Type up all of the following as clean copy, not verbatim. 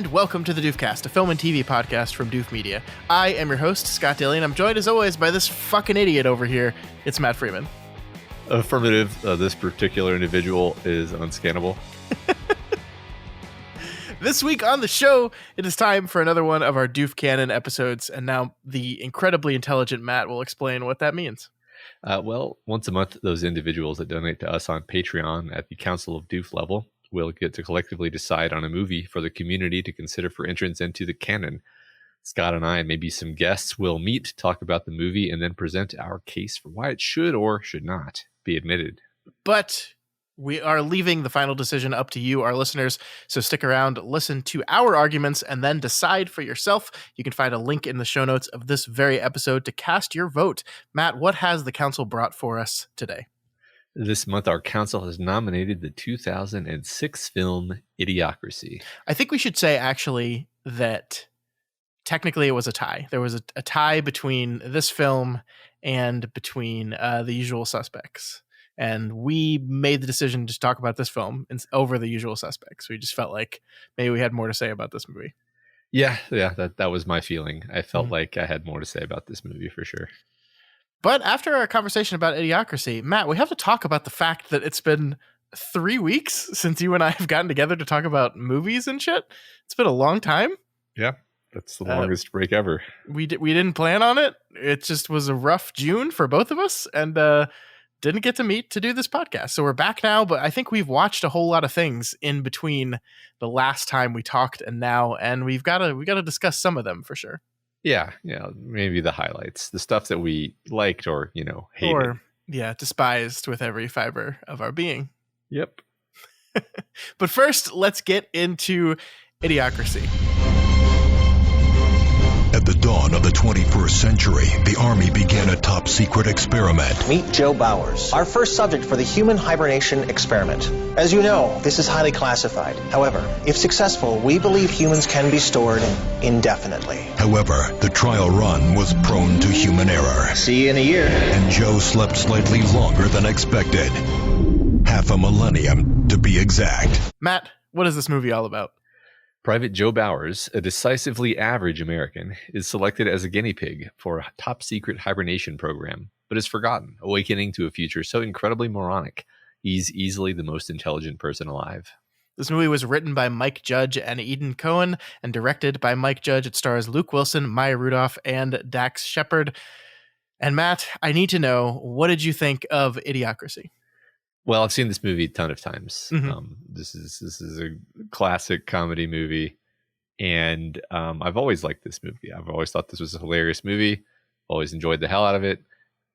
and welcome to the Doofcast, a film and TV podcast from Doof Media. I am your host, Scott Daly, and I'm joined as always by this fucking idiot over here. It's Matt Freeman. Affirmative. This particular individual is unscannable. This week on the show, it is time for another one of our Doof Canon episodes, and now the incredibly intelligent Matt will explain what that means. Well, once a month, those individuals that donate to us on Patreon at the Council of Doof level will get to collectively decide on a movie for the community to consider for entrance into the canon. Scott and I and maybe some guests will meet, talk about the movie, and then present our case for why it should or should not be admitted. But we are leaving the final decision up to you, our listeners. So stick around, listen to our arguments, and then decide for yourself. You can find a link in the show notes of this very episode to cast your vote. Matt, what has the council brought for us today? This month, our council has nominated the 2006 film Idiocracy. I think we should say, actually, that technically it was a tie. There was a tie between this film and between The Usual Suspects. And we made the decision to talk about this film over The Usual Suspects. We just felt like maybe we had more to say about this movie. Yeah, that was my feeling. I felt like I had more to say about this movie for sure. But after our conversation about Idiocracy, Matt, we have to talk about the fact that it's been 3 weeks since you and I have gotten together to talk about movies and shit. It's been a long time. Yeah, that's the longest break ever. We didn't plan on it. It just was a rough June for both of us, and didn't get to meet to do this podcast. So we're back now, but I think we've watched a whole lot of things in between the last time we talked and now, and we got to discuss some of them for sure. Yeah, maybe the highlights, the stuff that we liked or, hated. Or, despised with every fiber of our being. Yep. But first, let's get into Idiocracy. At the dawn of the 21st century, the Army began a top-secret experiment. Meet Joe Bowers, our first subject for the human hibernation experiment. As you know, this is highly classified. However, if successful, we believe humans can be stored indefinitely. However, the trial run was prone to human error. See you in a year. And Joe slept slightly longer than expected. Half a millennium, to be exact. Matt, what is this movie all about? Private Joe Bowers, a decisively average American, is selected as a guinea pig for a top-secret hibernation program, but is forgotten, awakening to a future so incredibly moronic, he's easily the most intelligent person alive. This movie was written by Mike Judge and Eden Cohen and directed by Mike Judge. It stars Luke Wilson, Maya Rudolph, and Dax Shepard. And Matt, I need to know, what did you think of Idiocracy? Well, I've seen this movie a ton of times. Mm-hmm. This is a classic comedy movie, and I've always liked this movie. I've always thought this was a hilarious movie. Always enjoyed the hell out of it.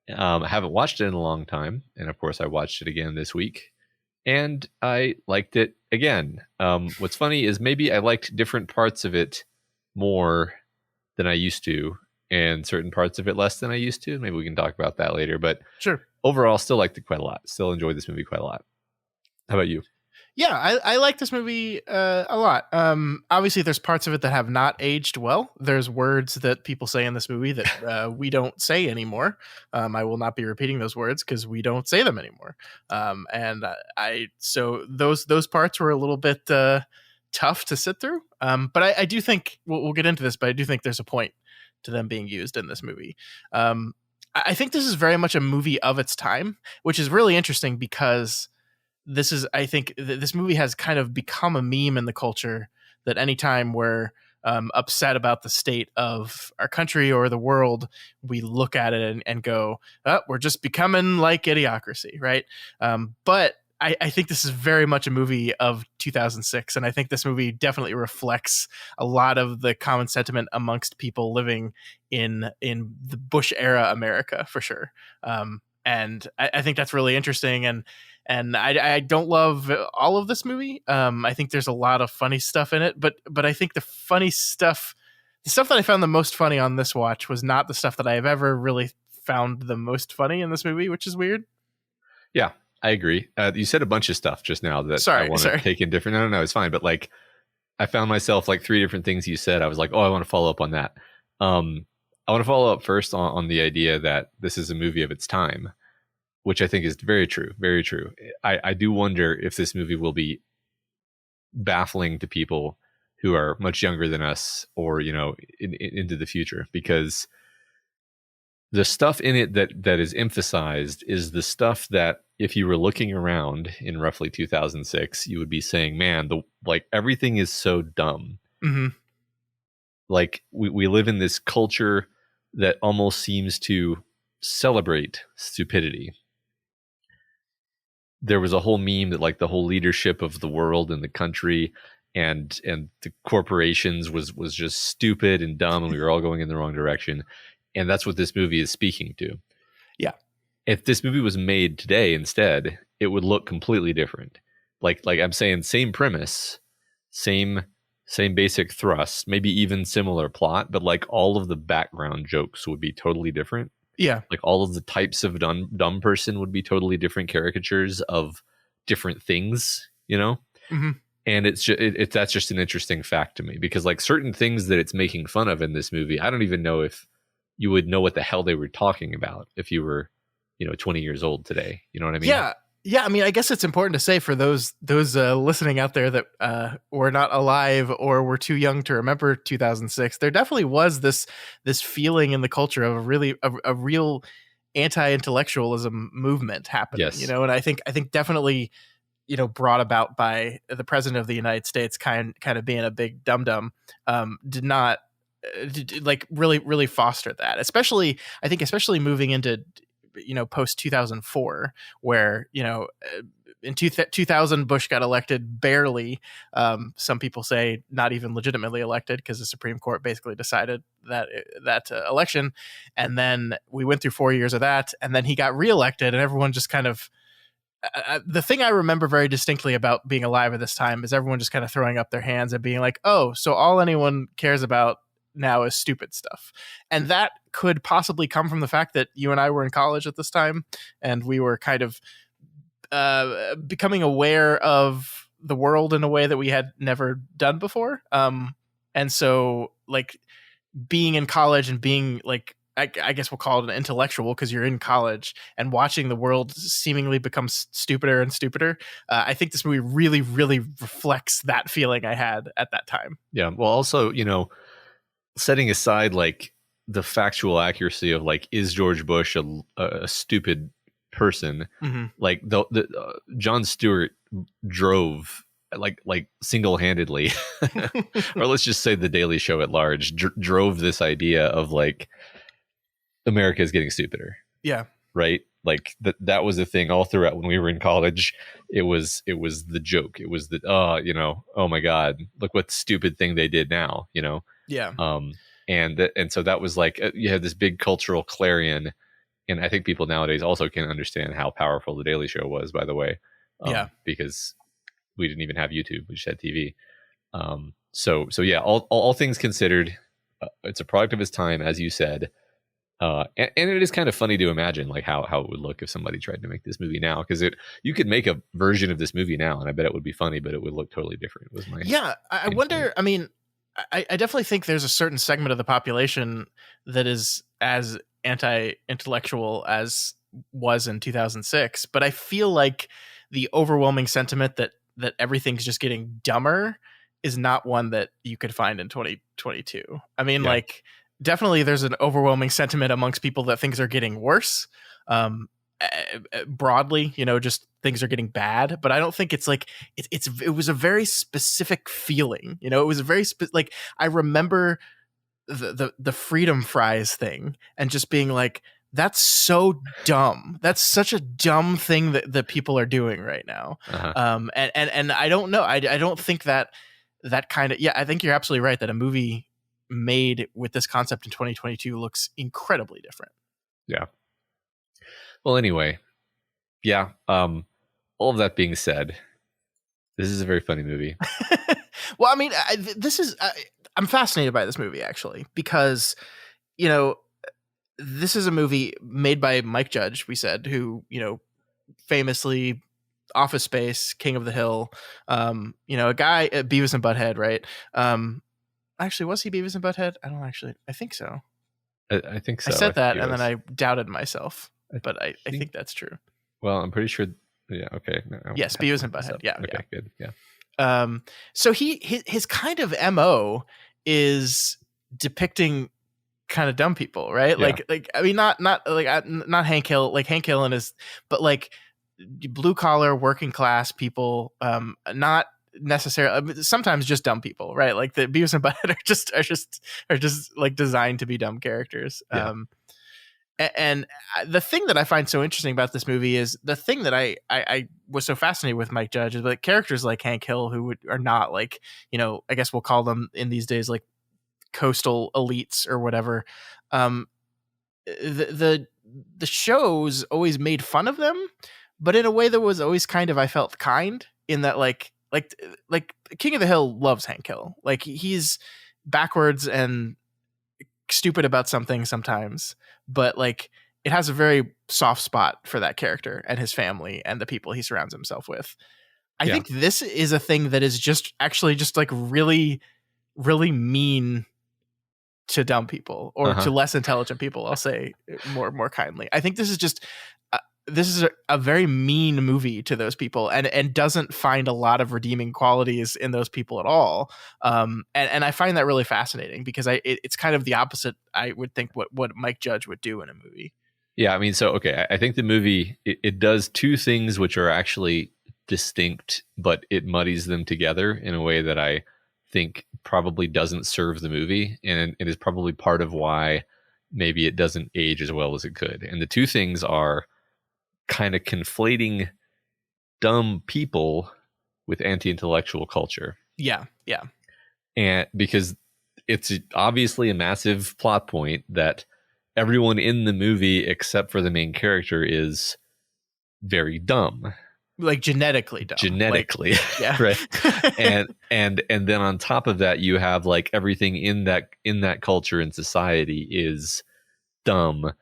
I haven't watched it in a long time, and of course, I watched it again this week, and I liked it again. What's funny is maybe I liked different parts of it more than I used to, and certain parts of it less than I used to. Maybe we can talk about that later, but sure. Overall, still liked it quite a lot. Still enjoyed this movie quite a lot. How about you? Yeah, I like this movie a lot. Obviously, there's parts of it that have not aged well. There's words that people say in this movie that we don't say anymore. I will not be repeating those words because we don't say them anymore. So those parts were a little bit tough to sit through. But I do think we'll get into this, but I do think there's a point to them being used in this movie. I think this is very much a movie of its time, which is really interesting because I think this movie has kind of become a meme in the culture that anytime we're upset about the state of our country or the world, we look at it and go, oh, we're just becoming like Idiocracy, right? But I think this is very much a movie of 2006, and I think this movie definitely reflects a lot of the common sentiment amongst people living in the Bush era America, for sure. And I think that's really interesting, and I don't love all of this movie. I think there's a lot of funny stuff in it, but I think the stuff that I found the most funny on this watch was not the stuff that I have ever really found the most funny in this movie, which is weird. Yeah. I agree. You said a bunch of stuff just now that I want to take in different. No, it's fine. But like, I found myself like 3 different things you said. I was like, oh, I want to follow up on that. I want to follow up first on the idea that this is a movie of its time, which I think is very true. Very true. I do wonder if this movie will be baffling to people who are much younger than us, or into the future, because the stuff in it that is emphasized is the stuff that if you were looking around in roughly 2006, you would be saying, man, everything is so dumb. Mm-hmm. Like we live in this culture that almost seems to celebrate stupidity. There was a whole meme that like the whole leadership of the world and the country and the corporations was just stupid and dumb, and we were all going in the wrong direction. And that's what this movie is speaking to. Yeah. If this movie was made today instead, it would look completely different. Like I'm saying, same premise, same basic thrust, maybe even similar plot, but like all of the background jokes would be totally different. Yeah. Like all of the types of dumb person would be totally different caricatures of different things, Mm-hmm. And that's just an interesting fact to me, because like certain things that it's making fun of in this movie, I don't even know if you would know what the hell they were talking about if you were 20 years old today. You know what I mean? Yeah, I mean, I guess it's important to say for those listening out there that were not alive or were too young to remember 2006, there definitely was this feeling in the culture of a real anti-intellectualism movement happening. Yes. And I think definitely brought about by the president of the United States kind of being a big dum-dum, did not like really foster that, especially moving into post 2004, where in 2000 Bush got elected barely. Some people say not even legitimately elected, because the Supreme Court basically decided that election, and then we went through 4 years of that, and then he got reelected, and everyone just kind of the thing I remember very distinctly about being alive at this time is everyone just kind of throwing up their hands and being like, oh, so all anyone cares about now is stupid stuff. And that could possibly come from the fact that you and I were in college at this time, and we were kind of becoming aware of the world in a way that we had never done before. And so like being in college and being like, I guess we'll call it an intellectual, because you're in college and watching the world seemingly become stupider and stupider. I think this movie really, really reflects that feeling I had at that time. Yeah. Well, also, setting aside like the factual accuracy of like, is George Bush a stupid person? Mm-hmm. Like the Jon Stewart drove like single-handedly, or let's just say the Daily Show at large drove this idea of like America is getting stupider. Yeah. Right. Like that was a thing all throughout when we were in college. It was the joke. It was oh my God, look what stupid thing they did now, Yeah. And so that was like, you had this big cultural clarion. And I think people nowadays also can understand how powerful the Daily Show was, by the way. Yeah. Because we didn't even have YouTube. We just had TV. So yeah, all things considered, it's a product of its time, as you said. And it is kind of funny to imagine like how it would look if somebody tried to make this movie now, because you could make a version of this movie now, and I bet it would be funny, but it would look totally different. Was my I wonder. I mean, I definitely think there's a certain segment of the population that is as anti-intellectual as was in 2006, but I feel like the overwhelming sentiment that everything's just getting dumber is not one that you could find in 2022. I mean, like, definitely there's an overwhelming sentiment amongst people that things are getting worse. Broadly, just things are getting bad, but I don't think it's like it was a very specific feeling. It was a very like, I remember the freedom fries thing and just being like, that's so dumb. That's such a dumb thing that people are doing right now. Uh-huh. And I don't know. I don't think that kind of, I think you're absolutely right that a movie made with this concept in 2022 looks incredibly different. Yeah. Well, anyway, yeah. All of that being said, this is a very funny movie. Well, I mean, I'm fascinated by this movie, actually, because, this is a movie made by Mike Judge, we said, who, famously Office Space, King of the Hill, a guy at Beavis and Butthead, right? Actually, was he Beavis and Butthead? I think so. I think so. I said that, and then I doubted myself, but I think that's true. Well, I'm pretty sure. Yeah. Okay. Yes, Beavis and Butthead. Yeah. Okay. Good. Yeah. So his kind of MO is depicting kind of dumb people, right? Yeah. Like I mean, not Hank Hill, like Hank Hill and his, but like blue collar working class people, not necessarily, sometimes just dumb people, right? Like the Beavis and Butthead are just like designed to be dumb characters. Yeah. And the thing that I find so interesting about this movie is the thing that I was so fascinated with Mike Judge is like characters like Hank Hill who are not like, you know, I guess we'll call them in these days like coastal elites or whatever. The shows always made fun of them, but in a way that was always kind of, I felt kind, in that like King of the Hill loves Hank Hill. Like he's backwards and stupid about something sometimes, but like it has a very soft spot for that character and his family and the people he surrounds himself with. I think this is a thing that is just actually just like really, really mean to dumb people or to less intelligent people. I'll say more kindly. I think this is just this is a very mean movie to those people, and doesn't find a lot of redeeming qualities in those people at all. And I find that really fascinating because it's kind of the opposite, I would think, what Mike Judge would do in a movie. Yeah, I mean, so okay, I think the movie it does two things which are actually distinct, but it muddies them together in a way that I think probably doesn't serve the movie, and it is probably part of why maybe it doesn't age as well as it could. And the two things are kind of conflating dumb people with anti-intellectual culture. Yeah. And because it's obviously a massive plot point that everyone in the movie except for the main character is very dumb. Like genetically dumb. Genetically. Like, yeah. Right. And then on top of that, you have like everything in that culture and society is dumb,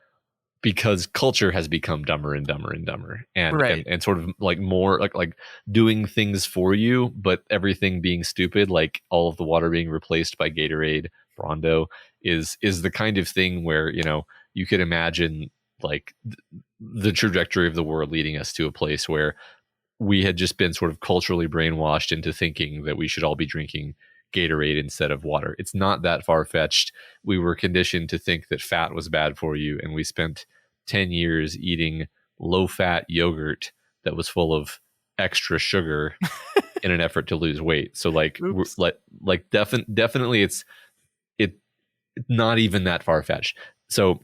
because culture has become dumber and dumber and dumber, and sort of like more like doing things for you, but everything being stupid, like all of the water being replaced by Gatorade, Brondo, is the kind of thing where, you know, you could imagine like the trajectory of the world leading us to a place where we had just been sort of culturally brainwashed into thinking that we should all be drinking Gatorade instead of water. It's not that far-fetched. We were conditioned to think that fat was bad for you, and we spent 10 years eating low-fat yogurt that was full of extra sugar in an effort to lose weight. So like definitely it's not even that far-fetched. So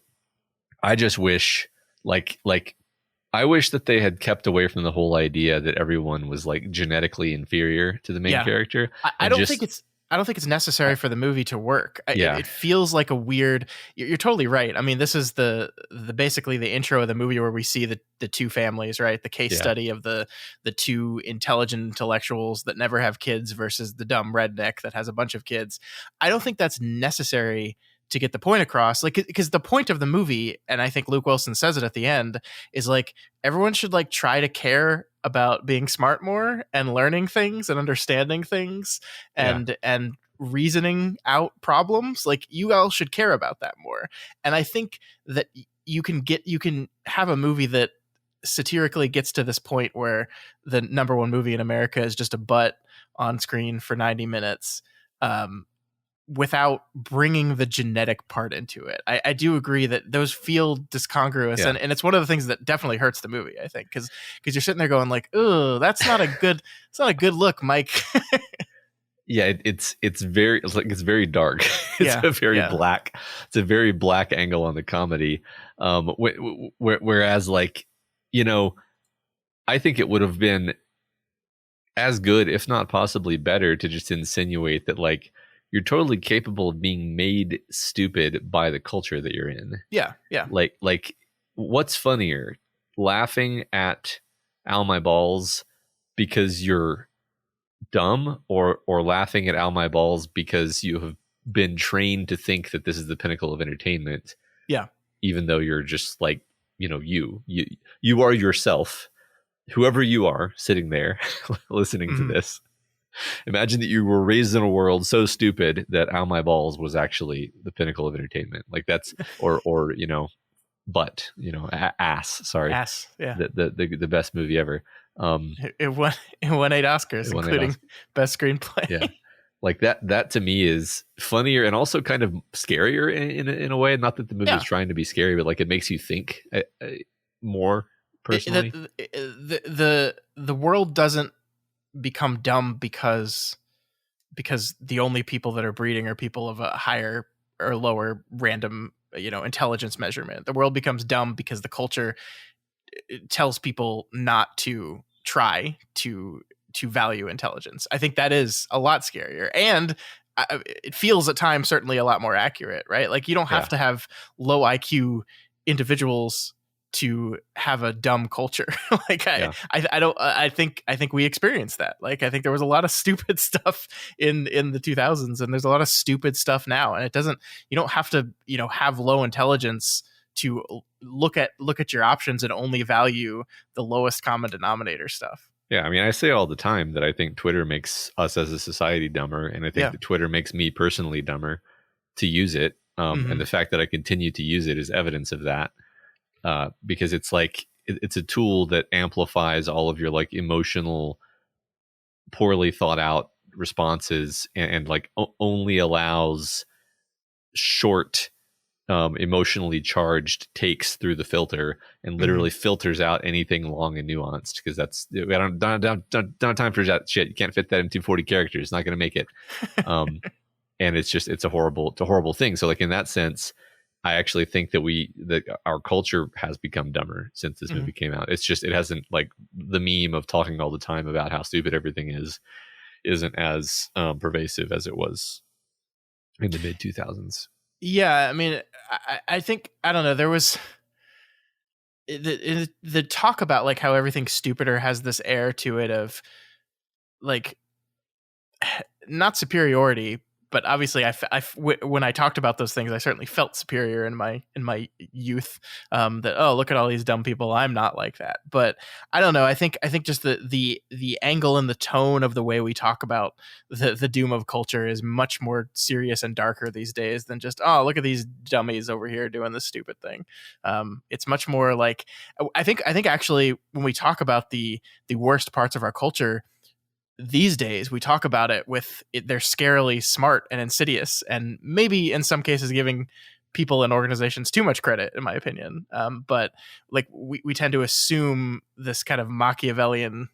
I just wish I wish that they had kept away from the whole idea that everyone was like genetically inferior to the main character. I don't think it's necessary for the movie to work. It feels like a weird. You're totally right. I mean, this is the basically the intro of the movie where we see the two families, right? The case study of the two intelligent intellectuals that never have kids versus the dumb redneck that has a bunch of kids. I don't think that's necessary to get the point across, like, because the point of the movie, and I think Luke Wilson says it at the end, is like everyone should like try to care about being smart more and learning things and understanding things and reasoning out problems. Like you all should care about that more. And I think that you can have a movie that satirically gets to this point where the number one movie in America is just a butt on screen for 90 minutes. Without bringing the genetic part into it. I do agree that those feel discongruous, and it's one of the things that definitely hurts the movie, I think, because you're sitting there going like, oh, it's not a good look, Mike. Yeah, it's very dark. It's a very black. It's a very black angle on the comedy. Whereas, like, you know, I think it would have been as good, if not possibly better, to just insinuate that like you're totally capable of being made stupid by the culture that you're in. Yeah. Like what's funnier, laughing at Al My Balls because you're dumb, or laughing at Al My Balls because you have been trained to think that this is the pinnacle of entertainment? Yeah. Even though you're just like, you know, you are yourself, whoever you are sitting there listening to this. Imagine that you were raised in a world so stupid that Al My Balls was actually the pinnacle of entertainment. Like that's, or you know, But Ass. Sorry, Ass. Yeah. the best movie ever. It won 8 Oscars, including best screenplay. Yeah, like that to me is funnier and also kind of scarier in a way. Not that the movie is trying to be scary, but like it makes you think more personally. The world doesn't become dumb because the only people that are breeding are people of a higher or lower random intelligence measurement. The world becomes dumb because the culture tells people not to try to value intelligence. I think that is a lot scarier, and it feels at times certainly a lot more accurate, right? Like you don't have to have low IQ individuals to have a dumb culture. Like I think we experienced that. Like I think there was a lot of stupid stuff in the 2000s, and there's a lot of stupid stuff now, and you don't have to have low intelligence to look at your options and only value the lowest common denominator stuff. Yeah, I mean, I say all the time that I think Twitter makes us as a society dumber, and I think that Twitter makes me personally dumber to use it. And the fact that I continue to use it is evidence of that. Because it's like it's a tool that amplifies all of your like emotional, poorly thought out responses, and like only allows short, emotionally charged takes through the filter, and literally filters out anything long and nuanced, because we don't have time for that shit. You can't fit that into 40 characters. It's not going to make it. And it's a horrible thing. So like in that sense, I actually think that our culture has become dumber since this movie came out. It's just, it hasn't, like the meme of talking all the time about how stupid everything isn't as pervasive as it was in the mid 2000s. Yeah. I mean, I think, I don't know, there was the talk about like how everything's stupider has this air to it of like not superiority, but obviously, when I talked about those things, I certainly felt superior in my youth. That look at all these dumb people. I'm not like that. But I don't know. I think just the angle and the tone of the way we talk about the doom of culture is much more serious and darker these days than just look at these dummies over here doing this stupid thing. It's much more like I think actually when we talk about the worst parts of our culture these days, we talk about it with they're scarily smart and insidious, and maybe in some cases giving people and organizations too much credit, in my opinion. But like we tend to assume this kind of Machiavellian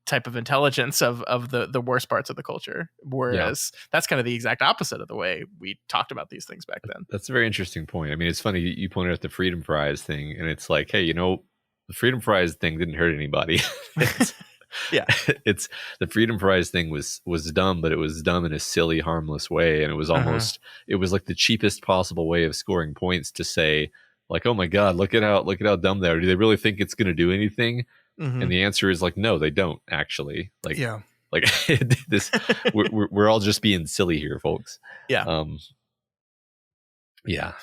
type of intelligence of the worst parts of the culture, whereas that's kind of the exact opposite of the way we talked about these things back then. That's a very interesting point. I mean, it's funny you pointed out the Freedom Prize thing, and it's like, hey, the Freedom Prize thing didn't hurt anybody. Yeah, it's the Freedom Prize thing was dumb, but it was dumb in a silly, harmless way, and it was almost it was like the cheapest possible way of scoring points to say, like, oh my god, look at how dumb they are. Do they really think it's going to do anything? And the answer is like, no, they don't actually. Like, like this, we're all just being silly here, folks. Yeah, yeah.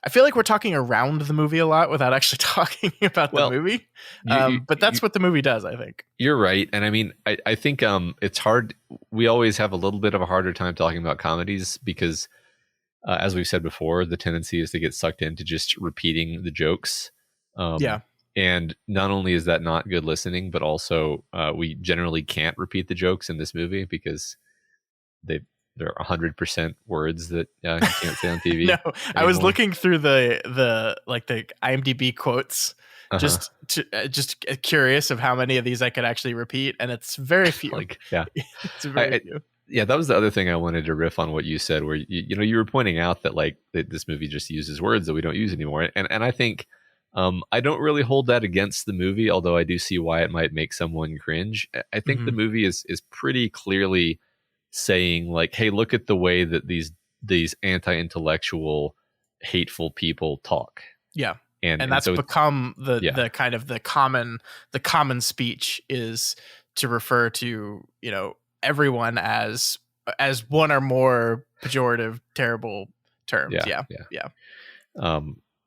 I feel like we're talking around the movie a lot without actually talking about the movie. But that's what the movie does, I think. You're right. And I mean, I think it's hard. We always have a little bit of a harder time talking about comedies because, as we've said before, the tendency is to get sucked into just repeating the jokes. And not only is that not good listening, but also we generally can't repeat the jokes in this movie because there are 100% words that you can't say on TV. No, anymore. I was looking through the IMDb quotes, just curious of how many of these I could actually repeat, and it's very few. It's very few. Yeah, that was the other thing I wanted to riff on what you said, where you were pointing out that that this movie just uses words that we don't use anymore, and I think I don't really hold that against the movie, although I do see why it might make someone cringe. I think the movie is pretty clearly saying like, hey, look at the way that these anti-intellectual, hateful people talk. Yeah. And that's so become the kind of the common speech is to refer to, everyone as one or more pejorative, terrible terms. Yeah.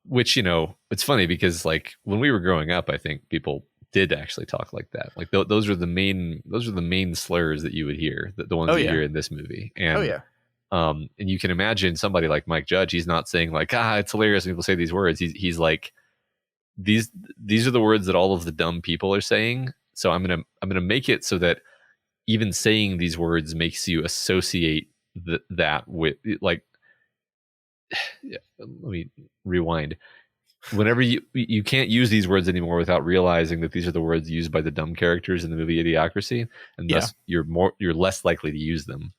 Which, it's funny because like when we were growing up, I think people did actually talk like that. Like those are the main slurs that you would hear, the ones you hear in this movie. And And you can imagine somebody like Mike Judge, he's not saying like, it's hilarious when people say these words. He's like, these are the words that all of the dumb people are saying. So I'm gonna make it so that even saying these words makes you associate that with like. Let me rewind. Whenever you can't use these words anymore without realizing that these are the words used by the dumb characters in the movie Idiocracy, and thus you're less likely to use them.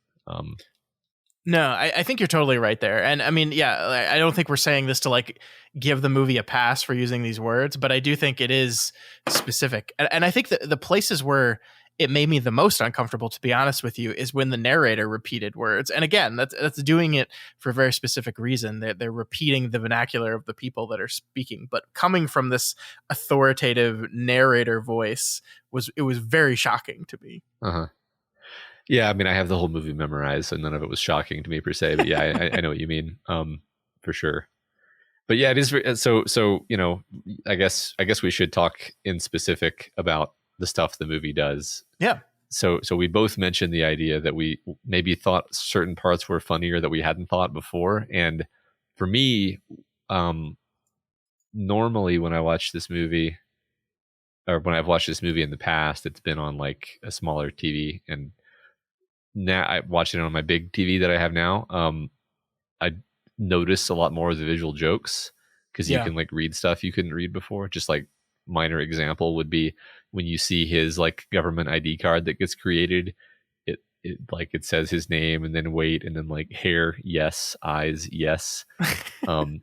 No, I think you're totally right there. And I mean, I don't think we're saying this to like give the movie a pass for using these words, but I do think it is specific. And I think that the places where it made me the most uncomfortable, to be honest with you, is when the narrator repeated words. And again, that's doing it for a very specific reason. They're repeating the vernacular of the people that are speaking, but coming from this authoritative narrator voice was very shocking to me. Yeah, I mean, I have the whole movie memorized, so none of it was shocking to me per se. But yeah, I know what you mean, for sure. But yeah, it is. So I guess we should talk in specific about the stuff the movie does. Yeah. So we both mentioned the idea that we maybe thought certain parts were funnier that we hadn't thought before, and for me, normally when I watch this movie, or when I've watched this movie in the past, it's been on like a smaller TV, and now I watch it on my big TV that I have now. I notice a lot more of the visual jokes because you can like read stuff you couldn't read before. Just like minor example would be when you see his like government ID card that gets created, it says his name and then weight and then like hair, yes, eyes, yes,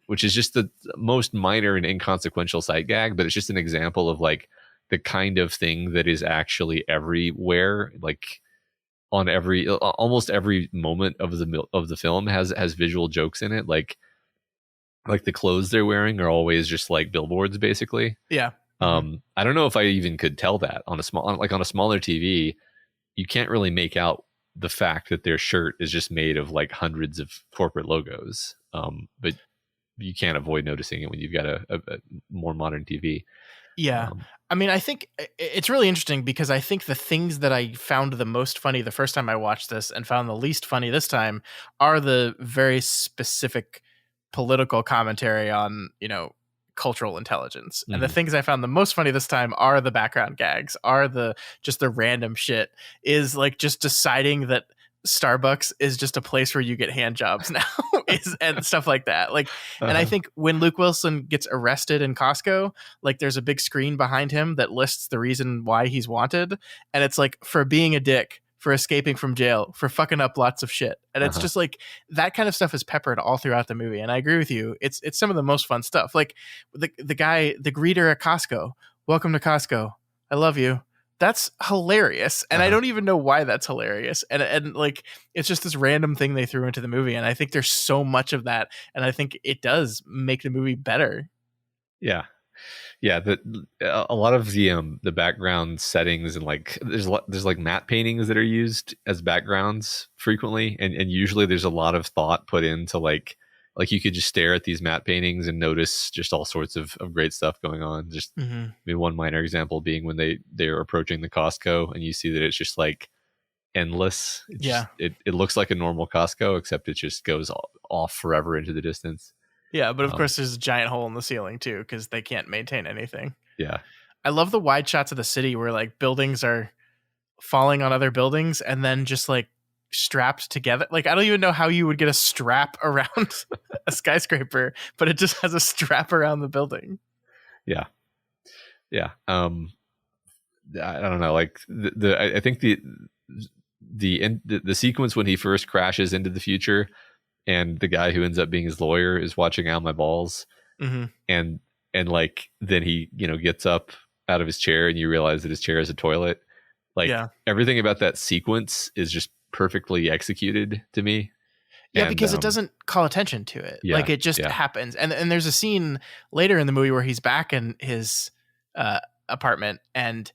which is just the most minor and inconsequential sight gag, but it's just an example of like the kind of thing that is actually everywhere, like on almost every moment of the film has visual jokes in it, like the clothes they're wearing are always just like billboards basically. I don't know if I even could tell that on a smaller TV. You can't really make out the fact that their shirt is just made of like hundreds of corporate logos, but you can't avoid noticing it when you've got a more modern TV. I mean, I think it's really interesting because I think the things that I found the most funny the first time I watched this and found the least funny this time are the very specific political commentary on, cultural intelligence. And the things I found the most funny this time are the background gags, are the random shit, is like just deciding that Starbucks is just a place where you get hand jobs now and stuff like that. Like, and I think when Luke Wilson gets arrested in Costco, like there's a big screen behind him that lists the reason why he's wanted. And it's like for being a dick, for escaping from jail, for fucking up lots of shit. And it's just like that kind of stuff is peppered all throughout the movie. And I agree with you. It's some of the most fun stuff. Like the guy, the greeter at Costco, welcome to Costco. I love you. That's hilarious. And I don't even know why that's hilarious. And like, it's just this random thing they threw into the movie. And I think there's so much of that. And I think it does make the movie better. Yeah. A lot of the background settings and like there's like matte paintings that are used as backgrounds frequently, and usually there's a lot of thought put into like you could just stare at these matte paintings and notice just all sorts of great stuff going on. Just maybe one minor example being when they're approaching the Costco and you see that it's just like endless. It looks like a normal Costco, except it just goes off forever into the distance. Yeah, but of course there's a giant hole in the ceiling too because they can't maintain anything. Yeah. I love the wide shots of the city where like buildings are falling on other buildings and then just like strapped together. Like I don't even know how you would get a strap around a skyscraper, but it just has a strap around the building. Yeah. I don't know. Like I think the sequence when he first crashes into the future, and the guy who ends up being his lawyer is watching Out My Balls, and like then he gets up out of his chair and you realize that his chair is a toilet. Like everything about that sequence is just perfectly executed to me. Yeah, because it doesn't call attention to it. Like it just happens. And there's a scene later in the movie where he's back in his apartment, and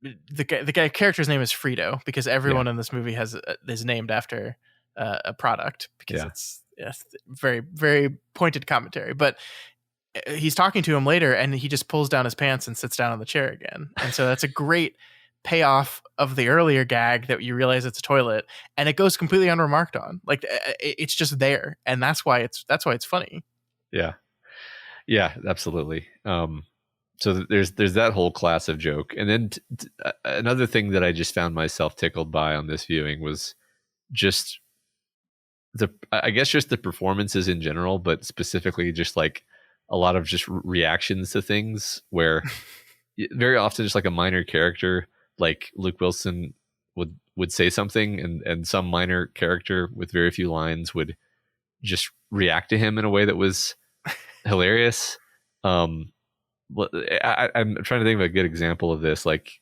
the guy character's name is Frito because everyone in this movie is named after a product because it's very, very pointed commentary. But he's talking to him later and he just pulls down his pants and sits down on the chair again. And so that's a great payoff of the earlier gag that you realize it's a toilet, and it goes completely unremarked on. Like it's just there, and that's why it's funny. Yeah, absolutely. So there's that whole class of joke, and then another thing that I just found myself tickled by on this viewing was just just the performances in general, but specifically just like a lot of just reactions to things where very often just like a minor character like Luke Wilson would say something, and some minor character with very few lines would just react to him in a way that was hilarious. I'm trying to think of a good example of this. Like,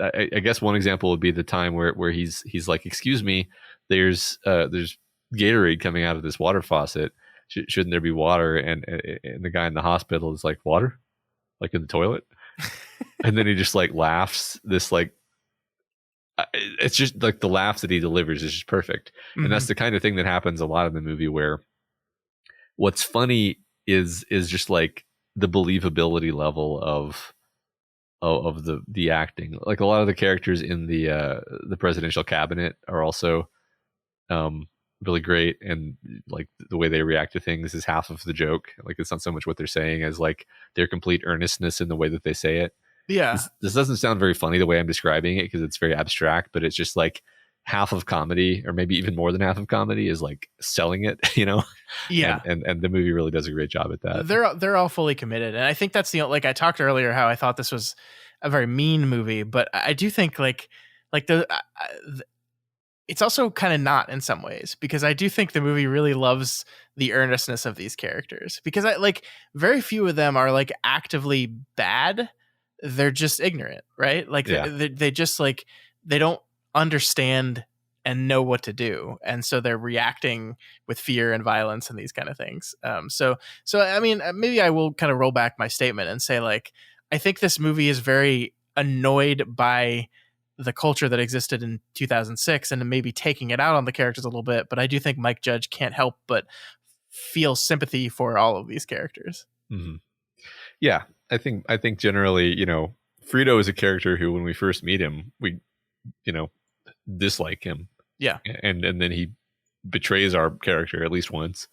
I guess one example would be the time where he's like, "Excuse me, there's Gatorade coming out of this water faucet. Shouldn't there be water?" And the guy in the hospital is like, "Water? Like in the toilet?" And then he just like laughs. This like, it's just like the laughs that he delivers is just perfect. Mm-hmm. And that's the kind of thing that happens a lot in the movie, where what's funny is just like the believability level of the acting. Like a lot of the characters in the presidential cabinet are also really great, and like the way they react to things is half of the joke. Like it's not so much what they're saying as like their complete earnestness in the way that they say it. Yeah, this doesn't sound very funny the way I'm describing it, because it's very abstract, but it's just like half of comedy, or maybe even more than half of comedy, is like selling it, you know? Yeah. And the movie really does a great job at that. They're all fully committed. And I think that's like I talked earlier how I thought this was a very mean movie, but I do think like it's also kind of not in some ways, because I do think the movie really loves the earnestness of these characters, because I like very few of them are like actively bad. They're just ignorant, right? Like they just like, they don't understand and know what to do, and so they're reacting with fear and violence and these kind of things. So I mean, maybe I will kind of roll back my statement and say, like, I think this movie is very annoyed by the culture that existed in 2006 and maybe taking it out on the characters a little bit, but I do think Mike Judge can't help but feel sympathy for all of these characters. Mm-hmm. Yeah, I think generally, you know, Frito is a character who, when we first meet him, we, you know, dislike him. Yeah. And then he betrays our character at least once,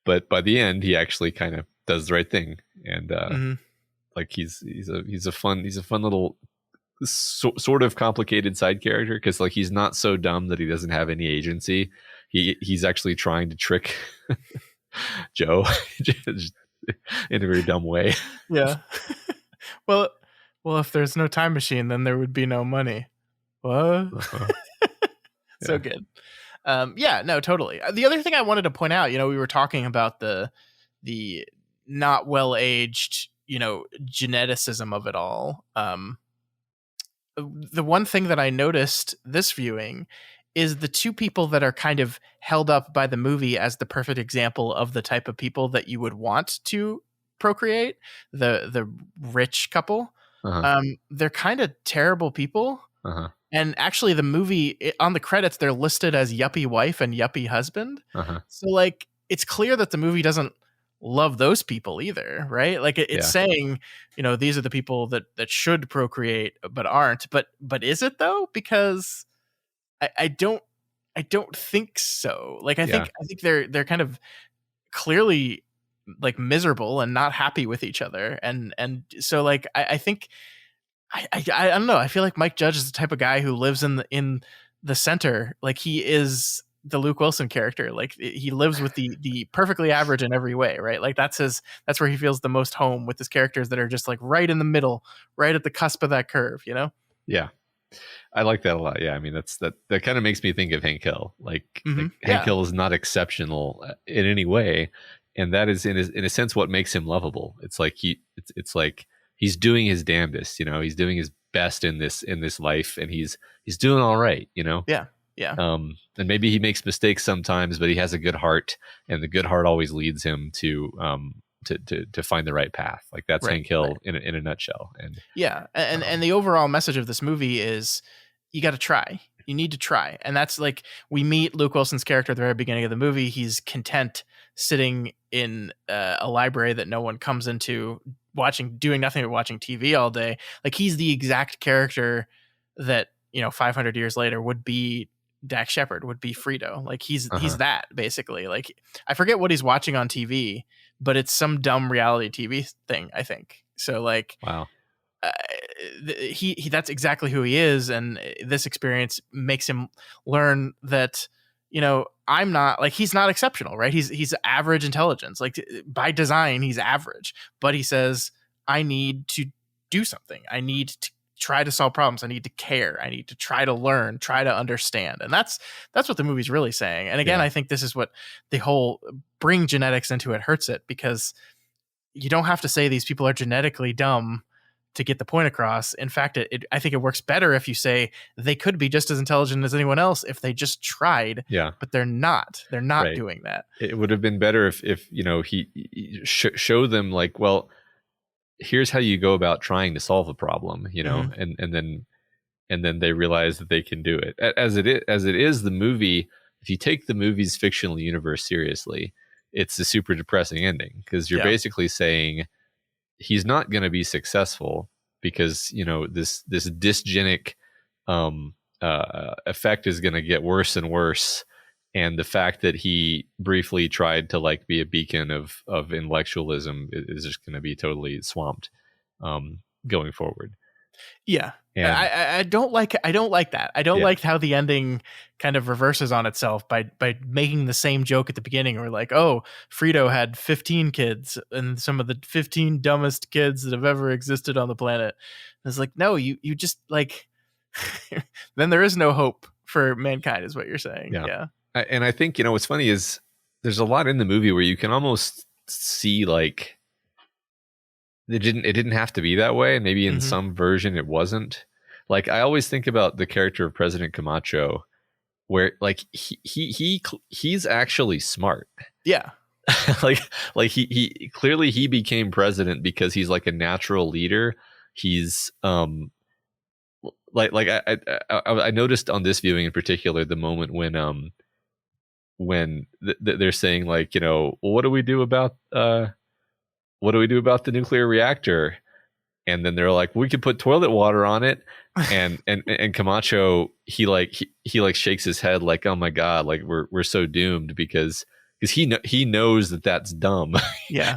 but by the end he actually kind of does the right thing, and like he's a fun little sort of complicated side character, because like he's not so dumb that he doesn't have any agency. He's actually trying to trick Joe in a very dumb way. Yeah. well, if there's no time machine, then there would be no money. What? So good. Yeah, no, totally. The other thing I wanted to point out, you know, we were talking about the not well-aged, you know, geneticism of it all. The one thing that I noticed this viewing is the two people that are kind of held up by the movie as the perfect example of the type of people that you would want to procreate, the rich couple. They're kind of terrible people. And actually the movie, on the credits, they're listed as yuppie wife and yuppie husband. So like, it's clear that the movie doesn't love those people either, right? Like it's saying, you know, these are the people that should procreate but aren't. But is it though? Because I don't think so. Like I think they're kind of clearly like miserable and not happy with each other, and so like I think I don't know. I feel like Mike Judge is the type of guy who lives in the center. Like he is the Luke Wilson character. Like he lives with the perfectly average in every way, right? Like that's where he feels the most home, with his characters that are just like right in the middle, right at the cusp of that curve, you know? Yeah. I like that a lot. Yeah. I mean, that kind of makes me think of Hank Hill. Like Hank Hill is not exceptional in any way. And that is in a sense what makes him lovable. It's like it's like he's doing his damnedest, you know, he's doing his best in this life, and he's doing all right, you know? Yeah. Yeah. And maybe he makes mistakes sometimes, but he has a good heart, and the good heart always leads him to find the right path. Like that's Hank Hill in a nutshell. And and the overall message of this movie is you got to try. You need to try. And that's like, we meet Luke Wilson's character at the very beginning of the movie. He's content sitting in a library that no one comes into, doing nothing but watching TV all day. Like he's the exact character that 500 years later would be Dax Shepard, would be Frito. Like he's that basically. Like I forget what he's watching on TV, but it's some dumb reality TV thing, I think. So like, wow. He that's exactly who he is, and this experience makes him learn that I'm not like, he's not exceptional, right? He's average intelligence, like by design he's average, but he says I need to do something. I need to try to solve problems. I need to care. I need to try to learn, try to understand. And that's what the movie's really saying. And again, I think this is what the whole bring genetics into it hurts it, because you don't have to say these people are genetically dumb to get the point across. In fact, I think it works better if you say they could be just as intelligent as anyone else if they just tried. Yeah, but they're not. They're not right. doing that. It would have been better if he show them like, well, here's how you go about trying to solve a problem, and then they realize that they can do it. As it is the movie. If you take the movie's fictional universe seriously, it's a super depressing ending, because you're basically saying he's not going to be successful because this dysgenic effect is going to get worse and worse, and the fact that he briefly tried to like be a beacon of intellectualism is just going to be totally swamped going forward. Yeah. And I don't like that. I don't like how the ending kind of reverses on itself by making the same joke at the beginning. Or like, oh, Frito had 15 kids and some of the 15 dumbest kids that have ever existed on the planet. And it's like, no, you just like, then there is no hope for mankind is what you're saying. Yeah. And I think, what's funny is there's a lot in the movie where you can almost see like, it didn't have to be that way. And maybe in some version it wasn't. Like I always think about the character of President Camacho, where like he's actually smart. Yeah. like he clearly he became president because he's like a natural leader. He's like I noticed on this viewing in particular the moment when they're saying like, well, what do we do about the nuclear reactor? And then they're like, we could put toilet water on it. And Camacho, he shakes his head like, oh my God, like we're so doomed because he knows that that's dumb. Yeah.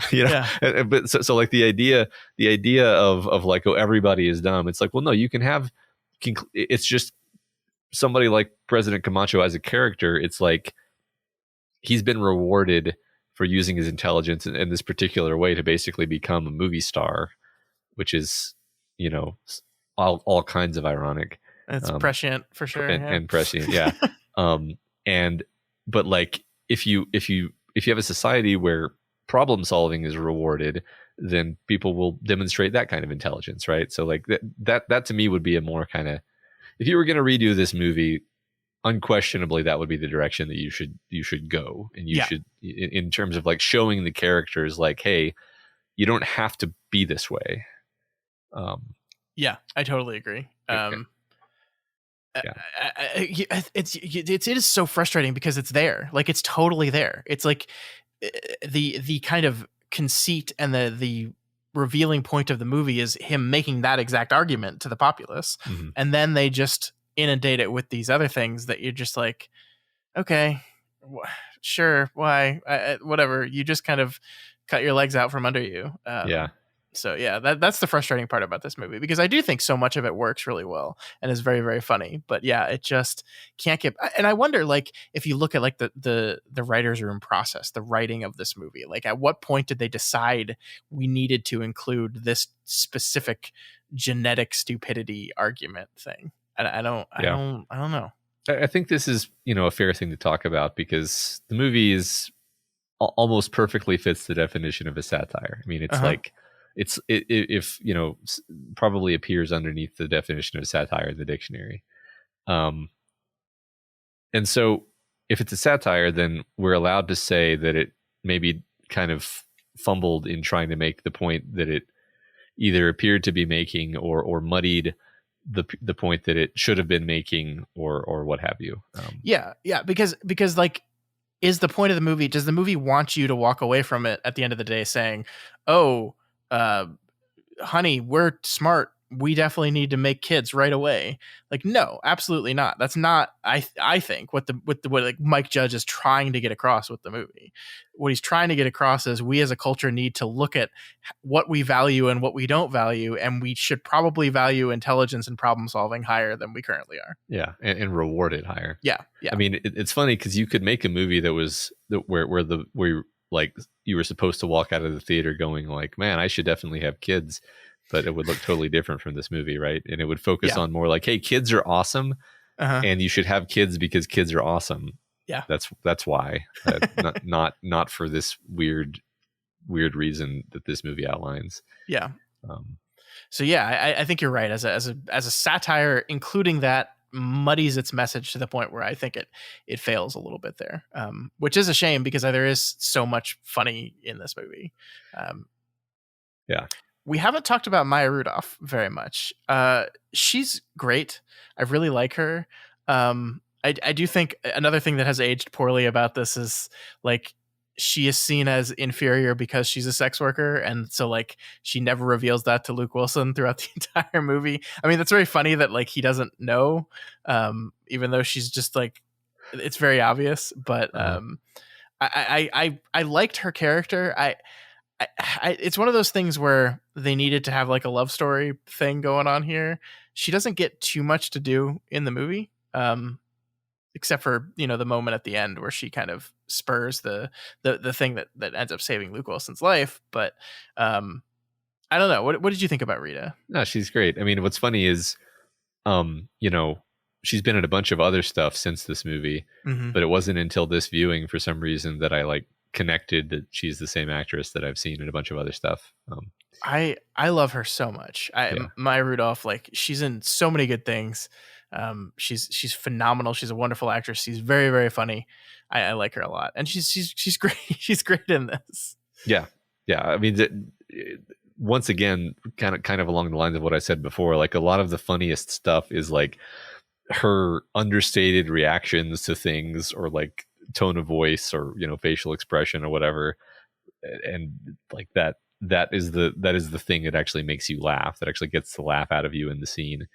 But so like the idea of like, oh, everybody is dumb. It's like, well, no, it's just somebody like President Camacho as a character. It's like, he's been rewarded for using his intelligence in this particular way to basically become a movie star, which is, all kinds of ironic. It's prescient for sure. And prescient. Yeah. But like, if you have a society where problem solving is rewarded, then people will demonstrate that kind of intelligence. Right. So like that to me would be a more kind of, if you were going to redo this movie, unquestionably that would be the direction that you should go, and you should, in terms of like showing the characters like, hey, you don't have to be this way. I totally agree. It is so frustrating because it's there, like it's totally there. It's like the kind of conceit and the revealing point of the movie is him making that exact argument to the populace, and then they just inundate it with these other things that you're just like, okay, sure, why, whatever. You just kind of cut your legs out from under you. So yeah, that's the frustrating part about this movie, because I do think so much of it works really well and is very, very funny, but yeah, it just can't get. And I wonder, like, if you look at like the writer's room process, the writing of this movie, like at what point did they decide we needed to include this specific genetic stupidity argument thing? I don't know. I think this is, a fair thing to talk about, because the movie is almost perfectly fits the definition of a satire. I mean, it's like, if probably appears underneath the definition of satire in the dictionary. And so if it's a satire, then we're allowed to say that it maybe kind of fumbled in trying to make the point that it either appeared to be making, or muddied the point that it should have been making, or what have you. Because like, is the point of the movie, does the movie want you to walk away from it at the end of the day saying, oh, honey, we're smart, we definitely need to make kids right away. Like, no, absolutely not. That's not, I think what like Mike Judge is trying to get across with the movie. What he's trying to get across is we as a culture need to look at what we value and what we don't value, and we should probably value intelligence and problem solving higher than we currently are. Yeah, and reward it higher. Yeah. I mean, it's funny because you could make a movie that was where like you were supposed to walk out of the theater going like, man, I should definitely have kids, but it would look totally different from this movie, right? And it would focus on more like, hey, kids are awesome, and you should have kids because kids are awesome. Yeah, that's why, not for this weird reason that this movie outlines. Yeah. So yeah, I think you're right. As a satire, including that muddies its message to the point where I think it fails a little bit there, which is a shame because there is so much funny in this movie. Yeah. We haven't talked about Maya Rudolph very much. She's great. I really like her. I do think another thing that has aged poorly about this is like she is seen as inferior because she's a sex worker, and so like she never reveals that to Luke Wilson throughout the entire movie. I mean, that's very funny that like he doesn't know, even though she's just like, it's very obvious. But I liked her character. I it's one of those things where they needed to have like a love story thing going on here. She doesn't get too much to do in the movie, except for, you know, the moment at the end where she kind of spurs the thing that ends up saving Luke Wilson's life. But I don't know. What did you think about Rita? No, she's great. I mean, what's funny is, you know, she's been in a bunch of other stuff since this movie, but it wasn't until this viewing for some reason that I like connected that she's the same actress that I've seen in a bunch of other stuff. I love her so much. Maya Rudolph, like she's in so many good things. She's phenomenal. She's a wonderful actress. She's very, very funny. I like her a lot, and she's great. She's great in this. Yeah. I mean, once again, kind of along the lines of what I said before, like a lot of the funniest stuff is like her understated reactions to things, or like tone of voice, or, you know, facial expression or whatever, and like that is the thing that actually makes you laugh, that actually gets the laugh out of you in the scene.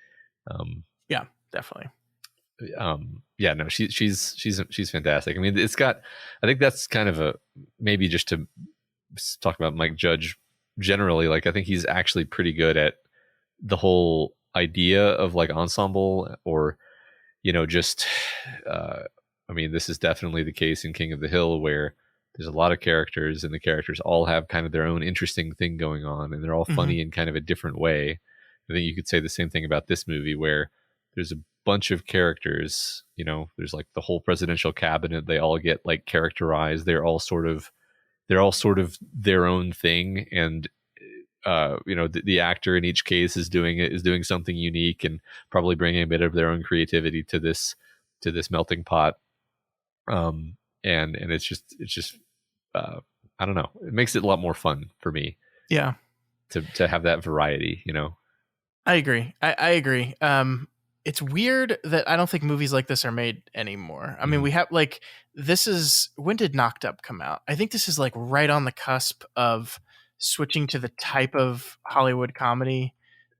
Yeah, definitely. Yeah, no, she's fantastic. I mean, I think that's kind of maybe just to talk about Mike Judge generally, like I think he's actually pretty good at the whole idea of like ensemble, or, you know, just I mean, this is definitely the case in King of the Hill, where there's a lot of characters, and the characters all have kind of their own interesting thing going on, and they're all funny in kind of a different way. I think you could say the same thing about this movie, where there's a bunch of characters, you know, there's like the whole presidential cabinet, they all get like characterized, they're all sort of their own thing, and you know, the actor in each case is doing something unique, and probably bringing a bit of their own creativity to this melting pot. And it's just I don't know, it makes it a lot more fun for me. Yeah, to have that variety, you know. I agree. I agree. It's weird that I don't think movies like this are made anymore. I mean, we have like, when did Knocked Up come out? I think this is like right on the cusp of switching to the type of Hollywood comedy